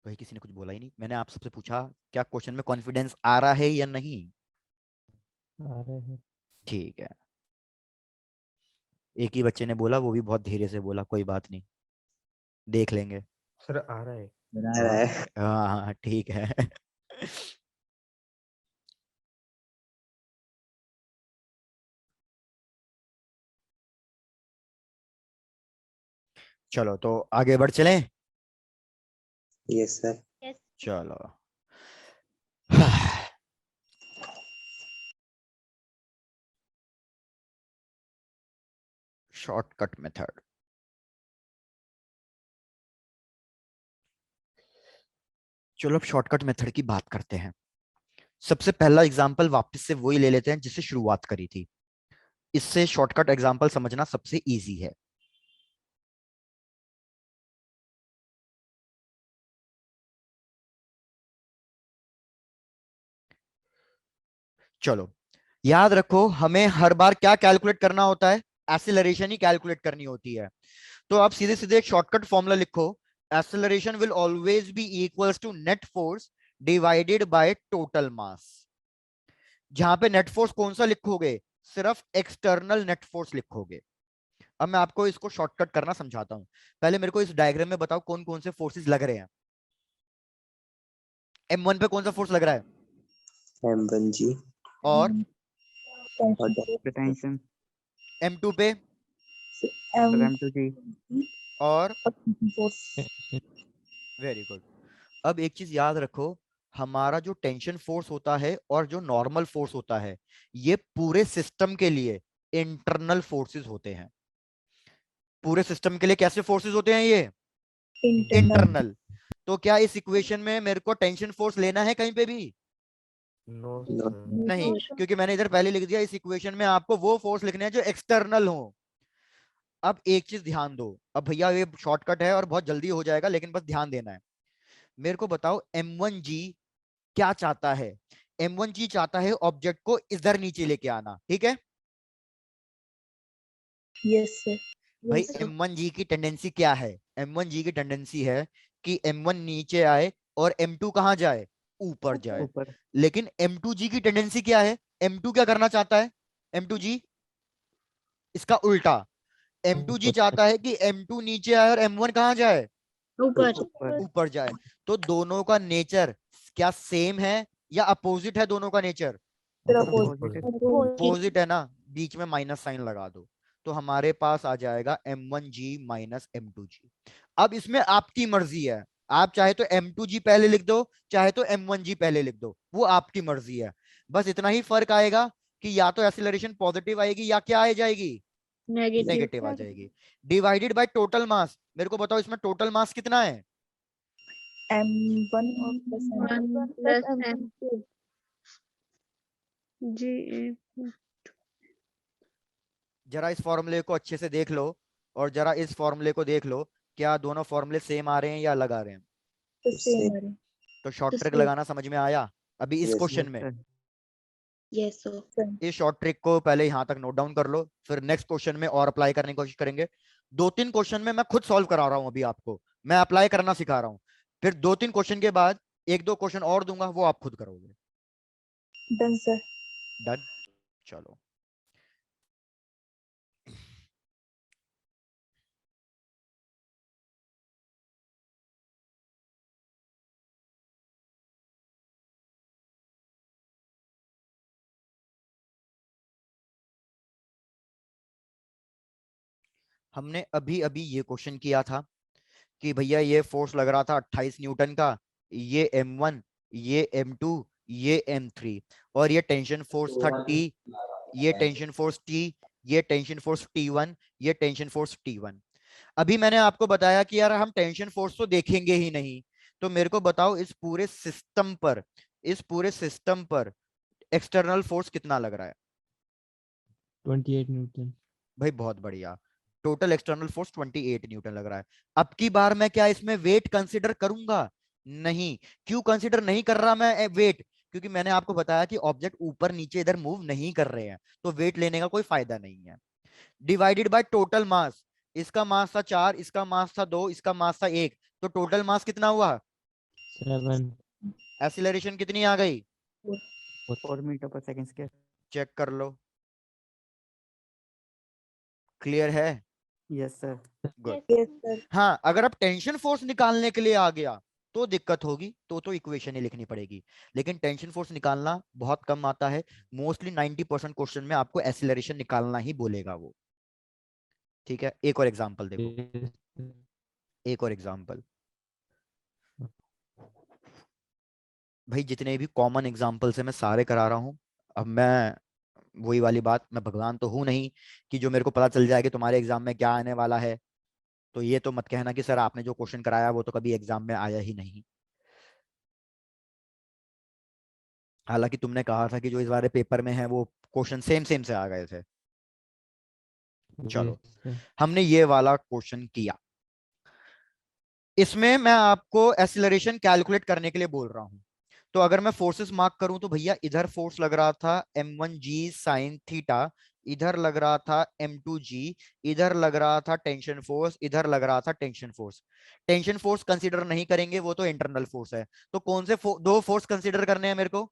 भाई किसी ने कुछ बोला ही नहीं, मैंने आप सबसे पूछा क्या क्वेश्चन में कॉन्फिडेंस आ रहा है या नहीं। आ रहे हैं। ठीक है, एक ही बच्चे ने बोला, वो भी बहुत धीरे से बोला, कोई बात नहीं, देख लेंगे। सर आ रहा है। बना रहा है। हाँ हाँ ठीक है। चलो तो आगे बढ़ चलें। Yes sir. यस। चलो शॉर्टकट मेथड। चलो अब शॉर्टकट मेथड की बात करते हैं। सबसे पहला एग्जाम्पल वापस से वही ले लेते हैं जिससे शुरुआत करी थी, इससे शॉर्टकट एग्जाम्पल समझना सबसे इजी है। चलो याद रखो, हमें हर बार क्या कैलकुलेट करना होता है, एक्सीलरेशन ही कैलकुलेट करनी होती है। तो आप सीधे सीधे एक शॉर्टकट फॉर्मूला लिखो, acceleration will always be equals to net force divided by total mass. जहां पे नेट फोर्स कौन सा लिखोगे, सिर्फ एक्सटर्नल नेट फोर्स लिखोगे। अब मैं आपको इसको शॉर्टकट करना समझाता हूं। पहले मेरे को इस डायग्राम में बताओ कौन कौन से फोर्सेस लग रहे हैं। M1 पे कौन सा फोर्स लग रहा है, M1 जी और Detention. M2 पे, Sir, M2 G. और वेरी गुड। अब एक चीज याद रखो, हमारा जो टेंशन फोर्स होता है और जो नॉर्मल फोर्स होता है, ये पूरे सिस्टम के लिए इंटरनल फोर्सेस होते हैं। पूरे सिस्टम के लिए कैसे फोर्सेस होते हैं ये, इंटरनल। तो क्या इस इक्वेशन में मेरे को टेंशन फोर्स लेना है कहीं पे भी, नो No. सर। नहीं, क्योंकि मैंने इधर पहले लिख दिया, इस इक्वेशन में आपको वो फोर्स लिखने हैं जो एक्सटर्नल हो। अब एक चीज ध्यान दो, अब भैया ये शॉर्टकट है और बहुत जल्दी हो जाएगा, लेकिन बस ध्यान देना है। मेरे को बताओ M1G क्या चाहता है, M1G चाहता है ऑब्जेक्ट को इधर नीचे लेके आना, ठीक है। Yes sir. भाई M1G की टेंडेंसी क्या है, M1G की टेंडेंसी है कि M1 नीचे आए और M2 कहां जाए, ऊपर जाए। ऊपर. लेकिन M2G की टेंडेंसी क्या है, M2 क्या करना चाहता है, M2G इसका उल्टा, M2G चाहता है कि M2 नीचे आए और M1 कहां जाए, ऊपर। ऊपर जाए। तो दोनों का नेचर क्या सेम है या अपोजिट है, दोनों का नेचर Opposite. अपोजिट है ना, बीच में माइनस साइन लगा दो, तो हमारे पास आ जाएगा M1G माइनस M2G। अब इसमें आपकी मर्जी है, आप चाहे तो M2G पहले लिख दो, चाहे तो M1G पहले लिख दो, वो आपकी मर्जी है। बस इतना ही फर्क आएगा कि या तो एक्सीलरेशन पॉजिटिव आएगी या क्या आ जाएगी, नेगेटिव आ जाएगी। डिवाइडेड बाय टोटल मास, मेरे को बताओ इसमें टोटल मास कितना है, M1 प्लस M2 जी। जरा इस फॉर्मूले को अच्छे से देख लो और जरा इस फॉर्मूले को देख लो, क्या दोनों फॉर्मूले सेम आ रहे हैं या अलग आ रहे हैं। सेम। तो शॉर्ट ट्रिक same. लगाना समझ में आया अभी इस Yes, क्वेश्चन Yes, में। sir. Yes sir. इस शॉर्ट ट्रिक को पहले यहां तक नोट डाउन कर लो, फिर नेक्स्ट क्वेश्चन में और अप्लाई करने की कोशिश करेंगे। 2-3 क्वेश्चन में मैं खुद सॉल्व करा रहा हूं, अभी आपको मैं अप्लाई करना सिखा रहा हूं, फिर 2-3 क्वेश्चन के बाद 1-2 क्वेश्चन और दूंगा, वो आप खुद करोगे। Done sir. डन। चलो हमने अभी अभी ये क्वेश्चन किया था कि भैया ये फोर्स लग रहा था 28 न्यूटन का, ये M1, ये M2, ये M3, और ये टेंशन फोर्स था T, ये टेंशन फोर्स T, ये टेंशन फोर्स T1, ये टेंशन फोर्स T1। अभी मैंने आपको बताया कि यार हम टेंशन फोर्स तो देखेंगे ही नहीं, तो मेरे को बताओ इस पूरे सिस्टम पर, इस पूरे सिस्टम पर एक्सटर्नल फोर्स कितना लग रहा है। 28 न्यूटन। भाई बहुत बढ़िया, टोटल एक्सटर्नल फोर्स 28 न्यूटन लग रहा है। अब की बार मैं क्या इसमें वेट कंसीडर करूंगा, नहीं। क्यों कंसीडर नहीं कर रहा मैं वेट, क्योंकि मैंने आपको बताया कि ऑब्जेक्ट ऊपर नीचे इधर मूव नहीं कर रहे हैं, तो वेट लेने का कोई फायदा नहीं है। डिवाइडेड बाय टोटल मास, इसका मास था 4, इसका मास था 2, इसका मास था 1, तो टोटल मास कितना हुआ, 7। एक्सीलरेशन कितनी आ गई, 4 meter per second square. Check कर लो, क्लियर है। Yes, sir. गुड। Yes sir. हाँ, अगर आप टेंशन फोर्स निकालने के लिए आ गया तो दिक्कत होगी, तो इक्वेशन ही लिखनी पड़ेगी, लेकिन टेंशन फोर्स निकालना बहुत कम आता है। मोस्टली 90% क्वेश्चन में आपको एक्सीलरेशन निकालना ही बोलेगा वो। ठीक है, एक और एग्जांपल देखो, एक और एग्जांपल। भाई जितने भी कॉमन एग्जांपल्स है मैं सारे करा रहा हूं। अब मैं वही वाली बात, मैं भगवान तो हूं नहीं कि जो मेरे को पता चल जाए कि तुम्हारे एग्जाम में क्या आने वाला है, तो ये तो मत कहना कि सर आपने जो क्वेश्चन कराया वो तो कभी एग्जाम में आया ही नहीं। हालांकि तुमने कहा था कि जो इस बारे पेपर में है वो क्वेश्चन सेम सेम से आ गए थे। चलो, हमने ये वाला क्वेश्चन किया। इसमें मैं आपको एक्सीलरेशन कैलकुलेट करने के लिए बोल रहा हूं। तो अगर मैं फोर्सेस मार्क करूं तो भैया इधर फोर्स लग रहा था m1g साइन थीटा, इधर लग रहा था m2g, इधर लग रहा था टेंशन फोर्स, इधर लग रहा था tension force. Tension force consider नहीं करेंगे, वो तो इंटरनल फोर्स है। तो कौन से दो फोर्स कंसीडर करने हैं मेरे को?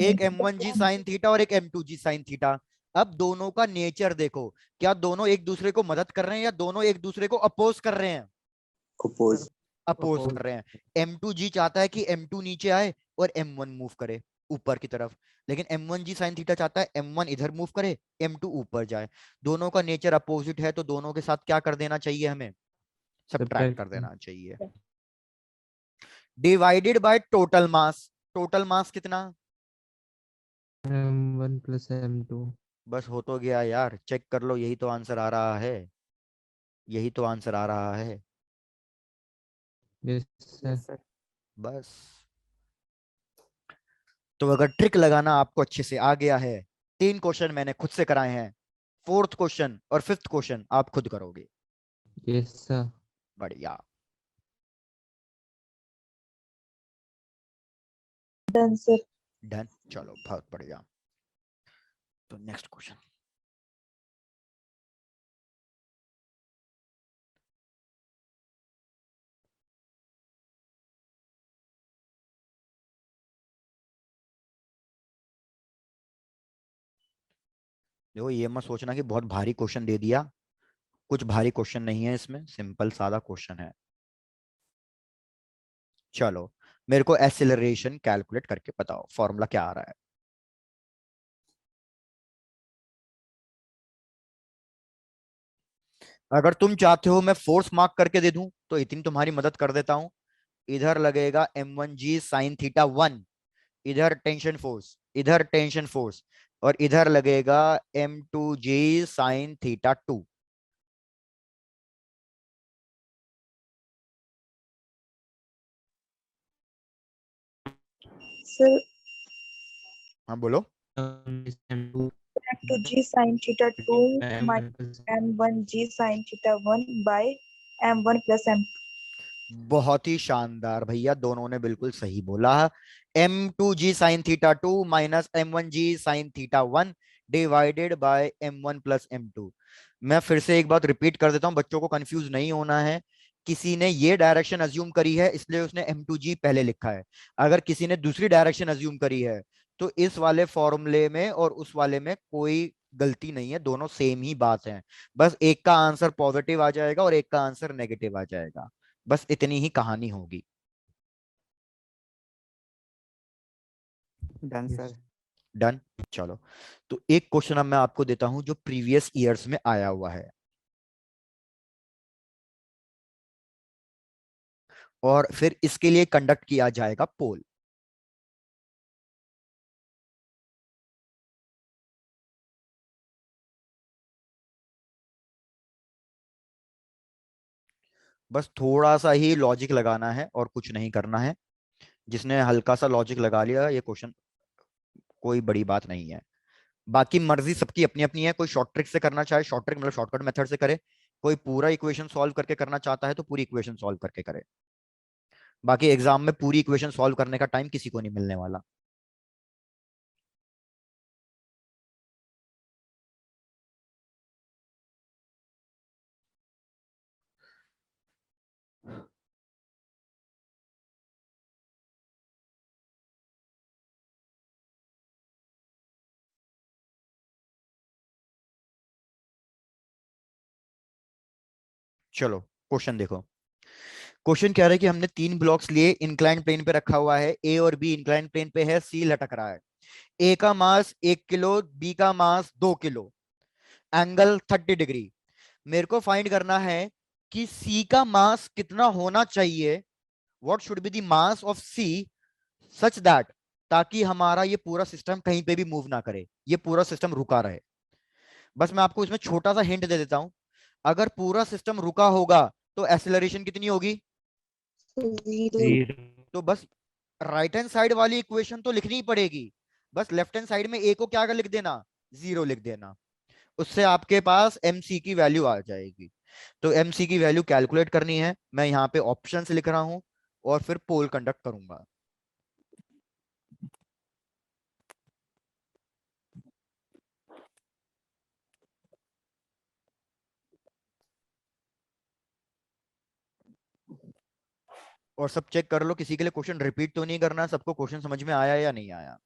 एक m1g साइन थीटा और एक m2g साइन थीटा। अब दोनों का नेचर देखो, क्या दोनों एक दूसरे को मदद कर रहे हैं या दोनों एक दूसरे को अपोज कर रहे हैं? अपोज। अपोज कर रहे हैं। m2g चाहता है कि m2 नीचे आए और m1 मूव करे ऊपर की तरफ, लेकिन m1g साइन थीटा चाहता है m1 इधर मूव करे, m2 ऊपर जाए। दोनों का नेचर अपोजिट है, तो दोनों के साथ क्या कर देना चाहिए हमें? सब्ट्रैक्ट कर देना चाहिए। Divided by total mass. Total मास कितना? m1 plus m2। बस हो तो गया यार, चेक कर लो, यही तो आंसर आ रहा है, यही तो आंसर आ रहा है। Yes sir. Yes sir. बस। तो अगर ट्रिक लगाना आपको अच्छे से आ गया है, 3 क्वेश्चन मैंने खुद से कराए हैं, 4th क्वेश्चन और 5th क्वेश्चन आप खुद करोगे। Yes sir. बढ़िया। Done sir. डन, चलो बहुत बढ़िया। तो नेक्स्ट क्वेश्चन। देखो, ये मत सोचना कि बहुत भारी क्वेश्चन दे दिया, कुछ भारी क्वेश्चन नहीं है इसमें, सिंपल सादा क्वेश्चन है। चलो, मेरे को एक्सेलरेशन कैलकुलेट करके बताओ, फॉर्मूला क्या आ रहा है? अगर तुम चाहते हो मैं फोर्स मार्क करके दे दूं तो इतनी तुम्हारी मदद कर देता हूं। इधर लगेगा m1g साइन थीटा 1, इधर टेंशन फोर्स, इधर टेंशन फोर्स, और इधर लगेगा m2g साइन थीटा 2। सर हाँ बोलो। m2g sin theta 2 minus m1g sin theta 1 by m1 plus m2। बहुत ही शानदार भैया, दोनों ने बिल्कुल सही बोला। m2g sine theta 2 minus m1g sine theta 1 divided by m1 plus m2। मैं फिर से एक बात रिपीट कर देता हूं, बच्चों को कंफ्यूज नहीं होना है। किसी ने ये डायरेक्शन अज्यूम करी है इसलिए उसने m2g पहले लिखा है। अगर किसी ने दूसरी डायरेक्शन अज्यूम करी है तो इस वाले फॉर्मूले में और उस वाले में कोई गलती नहीं है, दोनों सेम ही बात है। बस एक का आंसर पॉजिटिव आ जाएगा और एक का आंसर नेगेटिव आ जाएगा, बस इतनी ही कहानी होगी। Done sir. डन। चलो, तो एक क्वेश्चन अब मैं आपको देता हूं जो प्रीवियस ईयर्स में आया हुआ है, और फिर इसके लिए कंडक्ट किया जाएगा पोल। बस थोड़ा सा ही लॉजिक लगाना है और कुछ नहीं करना है। जिसने हल्का सा लॉजिक लगा लिया, ये क्वेश्चन कोई बड़ी बात नहीं है। बाकी मर्जी सबकी अपनी अपनी है, कोई शॉर्ट ट्रिक से करना चाहे शॉर्ट ट्रिक मतलब शॉर्टकट मेथड से करे, कोई पूरा इक्वेशन सॉल्व करके करना चाहता है तो पूरी इक्वेशन सॉल्व करके करे। बाकी एग्जाम में पूरी इक्वेशन सॉल्व करने का टाइम किसी को नहीं मिलने वाला। चलो क्वेश्चन देखो। क्वेश्चन कह रहा है कि हमने 3 ब्लॉक्स लिए, इंक्लाइन प्लेन पे रखा हुआ है, ए और बी इंक्लाइन प्लेन पे है, सी लटक रहा है। ए का मास 1 किलो, बी का मास 2 किलो, एंगल 30 डिग्री। मेरे को फाइंड करना है कि सी का मास कितना होना चाहिए, what should be the mass of C such that, ताकि हमारा ये पूरा सिस्टम कहीं पे भी मूव ना करे, ये पूरा सिस्टम रुका रहे। बस मैं आपको इसमें छोटा सा हिंट दे देता हूं, अगर पूरा सिस्टम रुका होगा तो एक्सेलरेशन कितनी होगी? जीरो। तो बस राइट हैंड साइड वाली इक्वेशन तो लिखनी ही पड़ेगी, बस लेफ्ट हैंड साइड में ए को क्या लिख देना, 0 लिख देना, उससे आपके पास MC की वैल्यू आ जाएगी। तो MC की वैल्यू कैलकुलेट करनी है, मैं यहाँ पे ऑप्शंस लिख रहा हूं और फिर पोल कंडक्ट करूंगा। और सब चेक कर लो, किसी के लिए क्वेश्चन रिपीट तो नहीं करना, सबको क्वेश्चन समझ में आया या नहीं आया।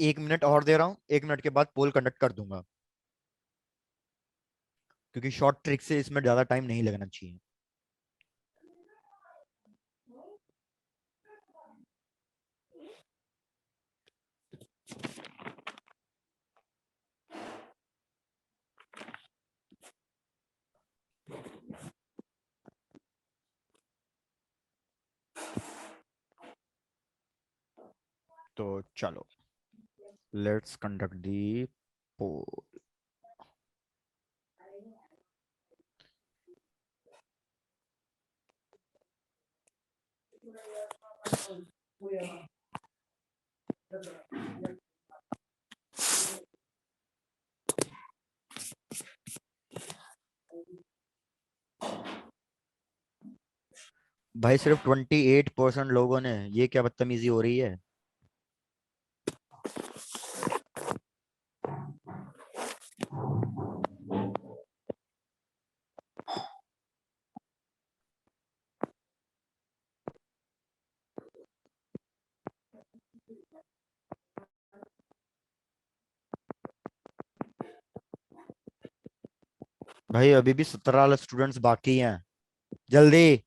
एक मिनट और दे रहा हूं, 1 मिनट के बाद पोल कंडक्ट कर दूंगा, क्योंकि शॉर्ट ट्रिक से इसमें ज्यादा टाइम नहीं लगना चाहिए। तो चलो, लेट्स कंडक्ट दी पोल। भाई सिर्फ 28% लोगों ने, ये क्या बदतमीजी हो रही है। भाई अभी भी 17 स्टूडेंट्स बाकी हैं, जल्दी।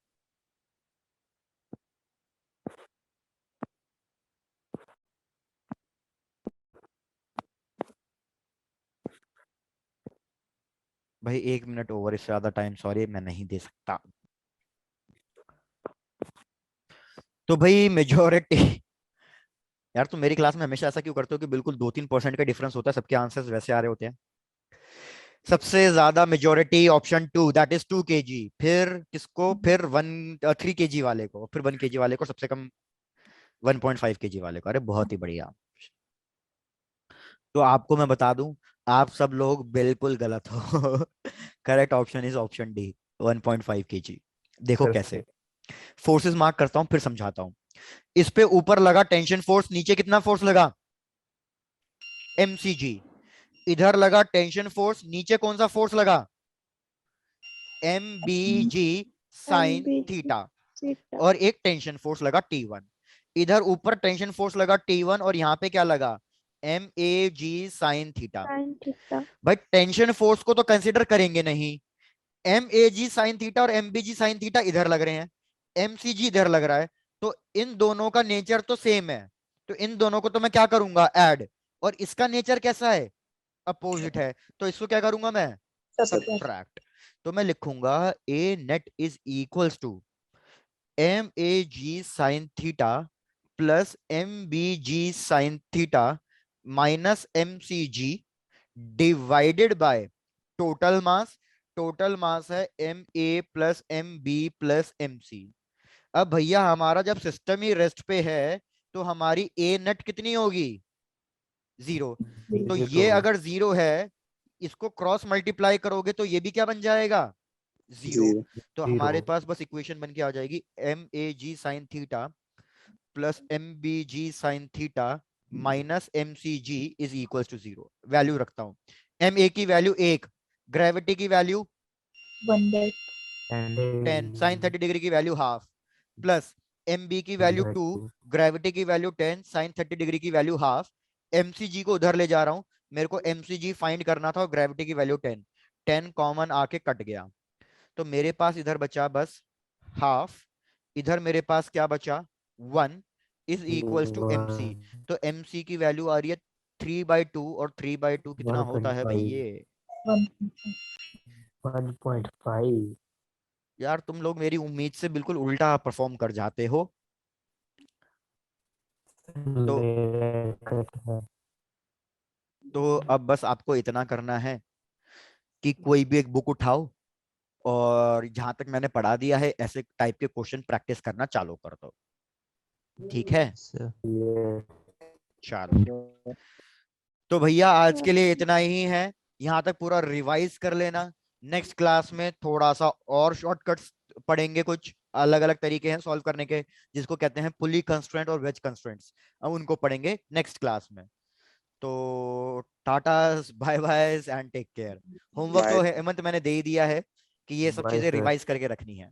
भाई 1 मिनट ओवर, इससे ज्यादा टाइम सॉरी मैं नहीं दे सकता। तो भाई मेजोरिटी यार तुम मेरी क्लास में हमेशा ऐसा क्यों करते हो कि बिल्कुल 2-3% का डिफरेंस होता है, सबके आंसर्स वैसे आ रहे होते हैं। सबसे ज्यादा majority option 2, that is 2 kg। फिर किसको, फिर 3 kg वाले को, फिर 1 kg वाले को, सबसे कम 1.5 kg वाले को। अरे बहुत ही बढ़िया। तो आपको मैं बता दूं, आप सब लोग बिल्कुल गलत हो। Correct option is option D, 1.5 kg। देखो कैसे, फोर्सेस मार्क करता हूं फिर समझाता हूं। इस पे ऊपर लगा टेंशन फोर्स, नीचे कितना फोर्स लगा, mcg। इधर लगा टेंशन फोर्स, नीचे कौन सा फोर्स लगा, mbg sine MBG theta. theta और एक टेंशन फोर्स लगा T1। इधर ऊपर टेंशन फोर्स लगा T1 और यहाँ पे क्या लगा, MAG sine theta. sin theta भाई टेंशन फोर्स को तो कंसीडर करेंगे नहीं, MAG साइन थीटा और MBG साइन थीटा इधर लग रहे हैं, MCG इधर लग रहा है, तो इन दोनों का नेचर तो सेम है, तो इन दोनों को तो मैं क्या करूंगा, ऐड। और इसका नेचर कैसा है, अपोजिट है, तो इसको क्या करूंगा मैं, सब्ट्रैक्ट। तो मैं लिखूंगा a net is equals to MAG sine theta plus MBG sine theta minus MCG divided by total mass. Total mass है MA plus MB plus MC। अब भैया हमारा जब सिस्टम ही रेस्ट पे है, तो हमारी ए नेट कितनी होगी, 0। तो ये अगर 0 है, इसको क्रॉस मल्टीप्लाई करोगे तो ये भी क्या बन जाएगा, 0। तो हमारे पास बस इक्वेशन बन के आ जाएगी, MAG sine theta plus MBG sine theta minus MCG is equal to 0। Value रखता हूं, MA की वैल्यू 1, ग्रेविटी की वैल्यू 1/10 10, साइन 30 डिग्री की वैल्यू हाफ, प्लस mb की वैल्यू 2, ग्रेविटी की वैल्यू 10, साइन 30 डिग्री की वैल्यू हाफ। mcg को उधर ले जा रहा हूं, मेरे को mcg फाइंड करना था और ग्रेविटी की वैल्यू 10, 10 कॉमन आके कट गया, तो मेरे पास इधर बचा बस हाफ, इधर मेरे पास क्या बचा 1 इज इक्वल्स टू mc। तो mc की वैल्यू आ रही है 3/2, और 3/2 कितना होता है भाई ये? 1.5। यार तुम लोग मेरी उम्मीद से बिल्कुल उल्टा परफॉर्म कर जाते हो। तो अब बस आपको इतना करना है कि कोई भी एक बुक उठाओ और जहां तक मैंने पढ़ा दिया है ऐसे टाइप के क्वेश्चन प्रैक्टिस करना चालू कर दो, ठीक है? चलो, तो भैया आज के लिए इतना ही है, यहाँ तक पूरा रिवाइज कर लेना। नेक्स्ट क्लास में थोड़ा सा और शॉर्टकट्स पढ़ेंगे, कुछ अलग अलग तरीके हैं सॉल्व करने के, जिसको कहते हैं पुली कंस्ट्रेंट और वेज कंस्ट्रेंट्स, अब उनको पढ़ेंगे नेक्स्ट क्लास में। तो tata, bye bye and take care. Homework तो हेमंत मैंने दे ही दिया है कि ये सब चीजें रिवाइज करके रखनी है।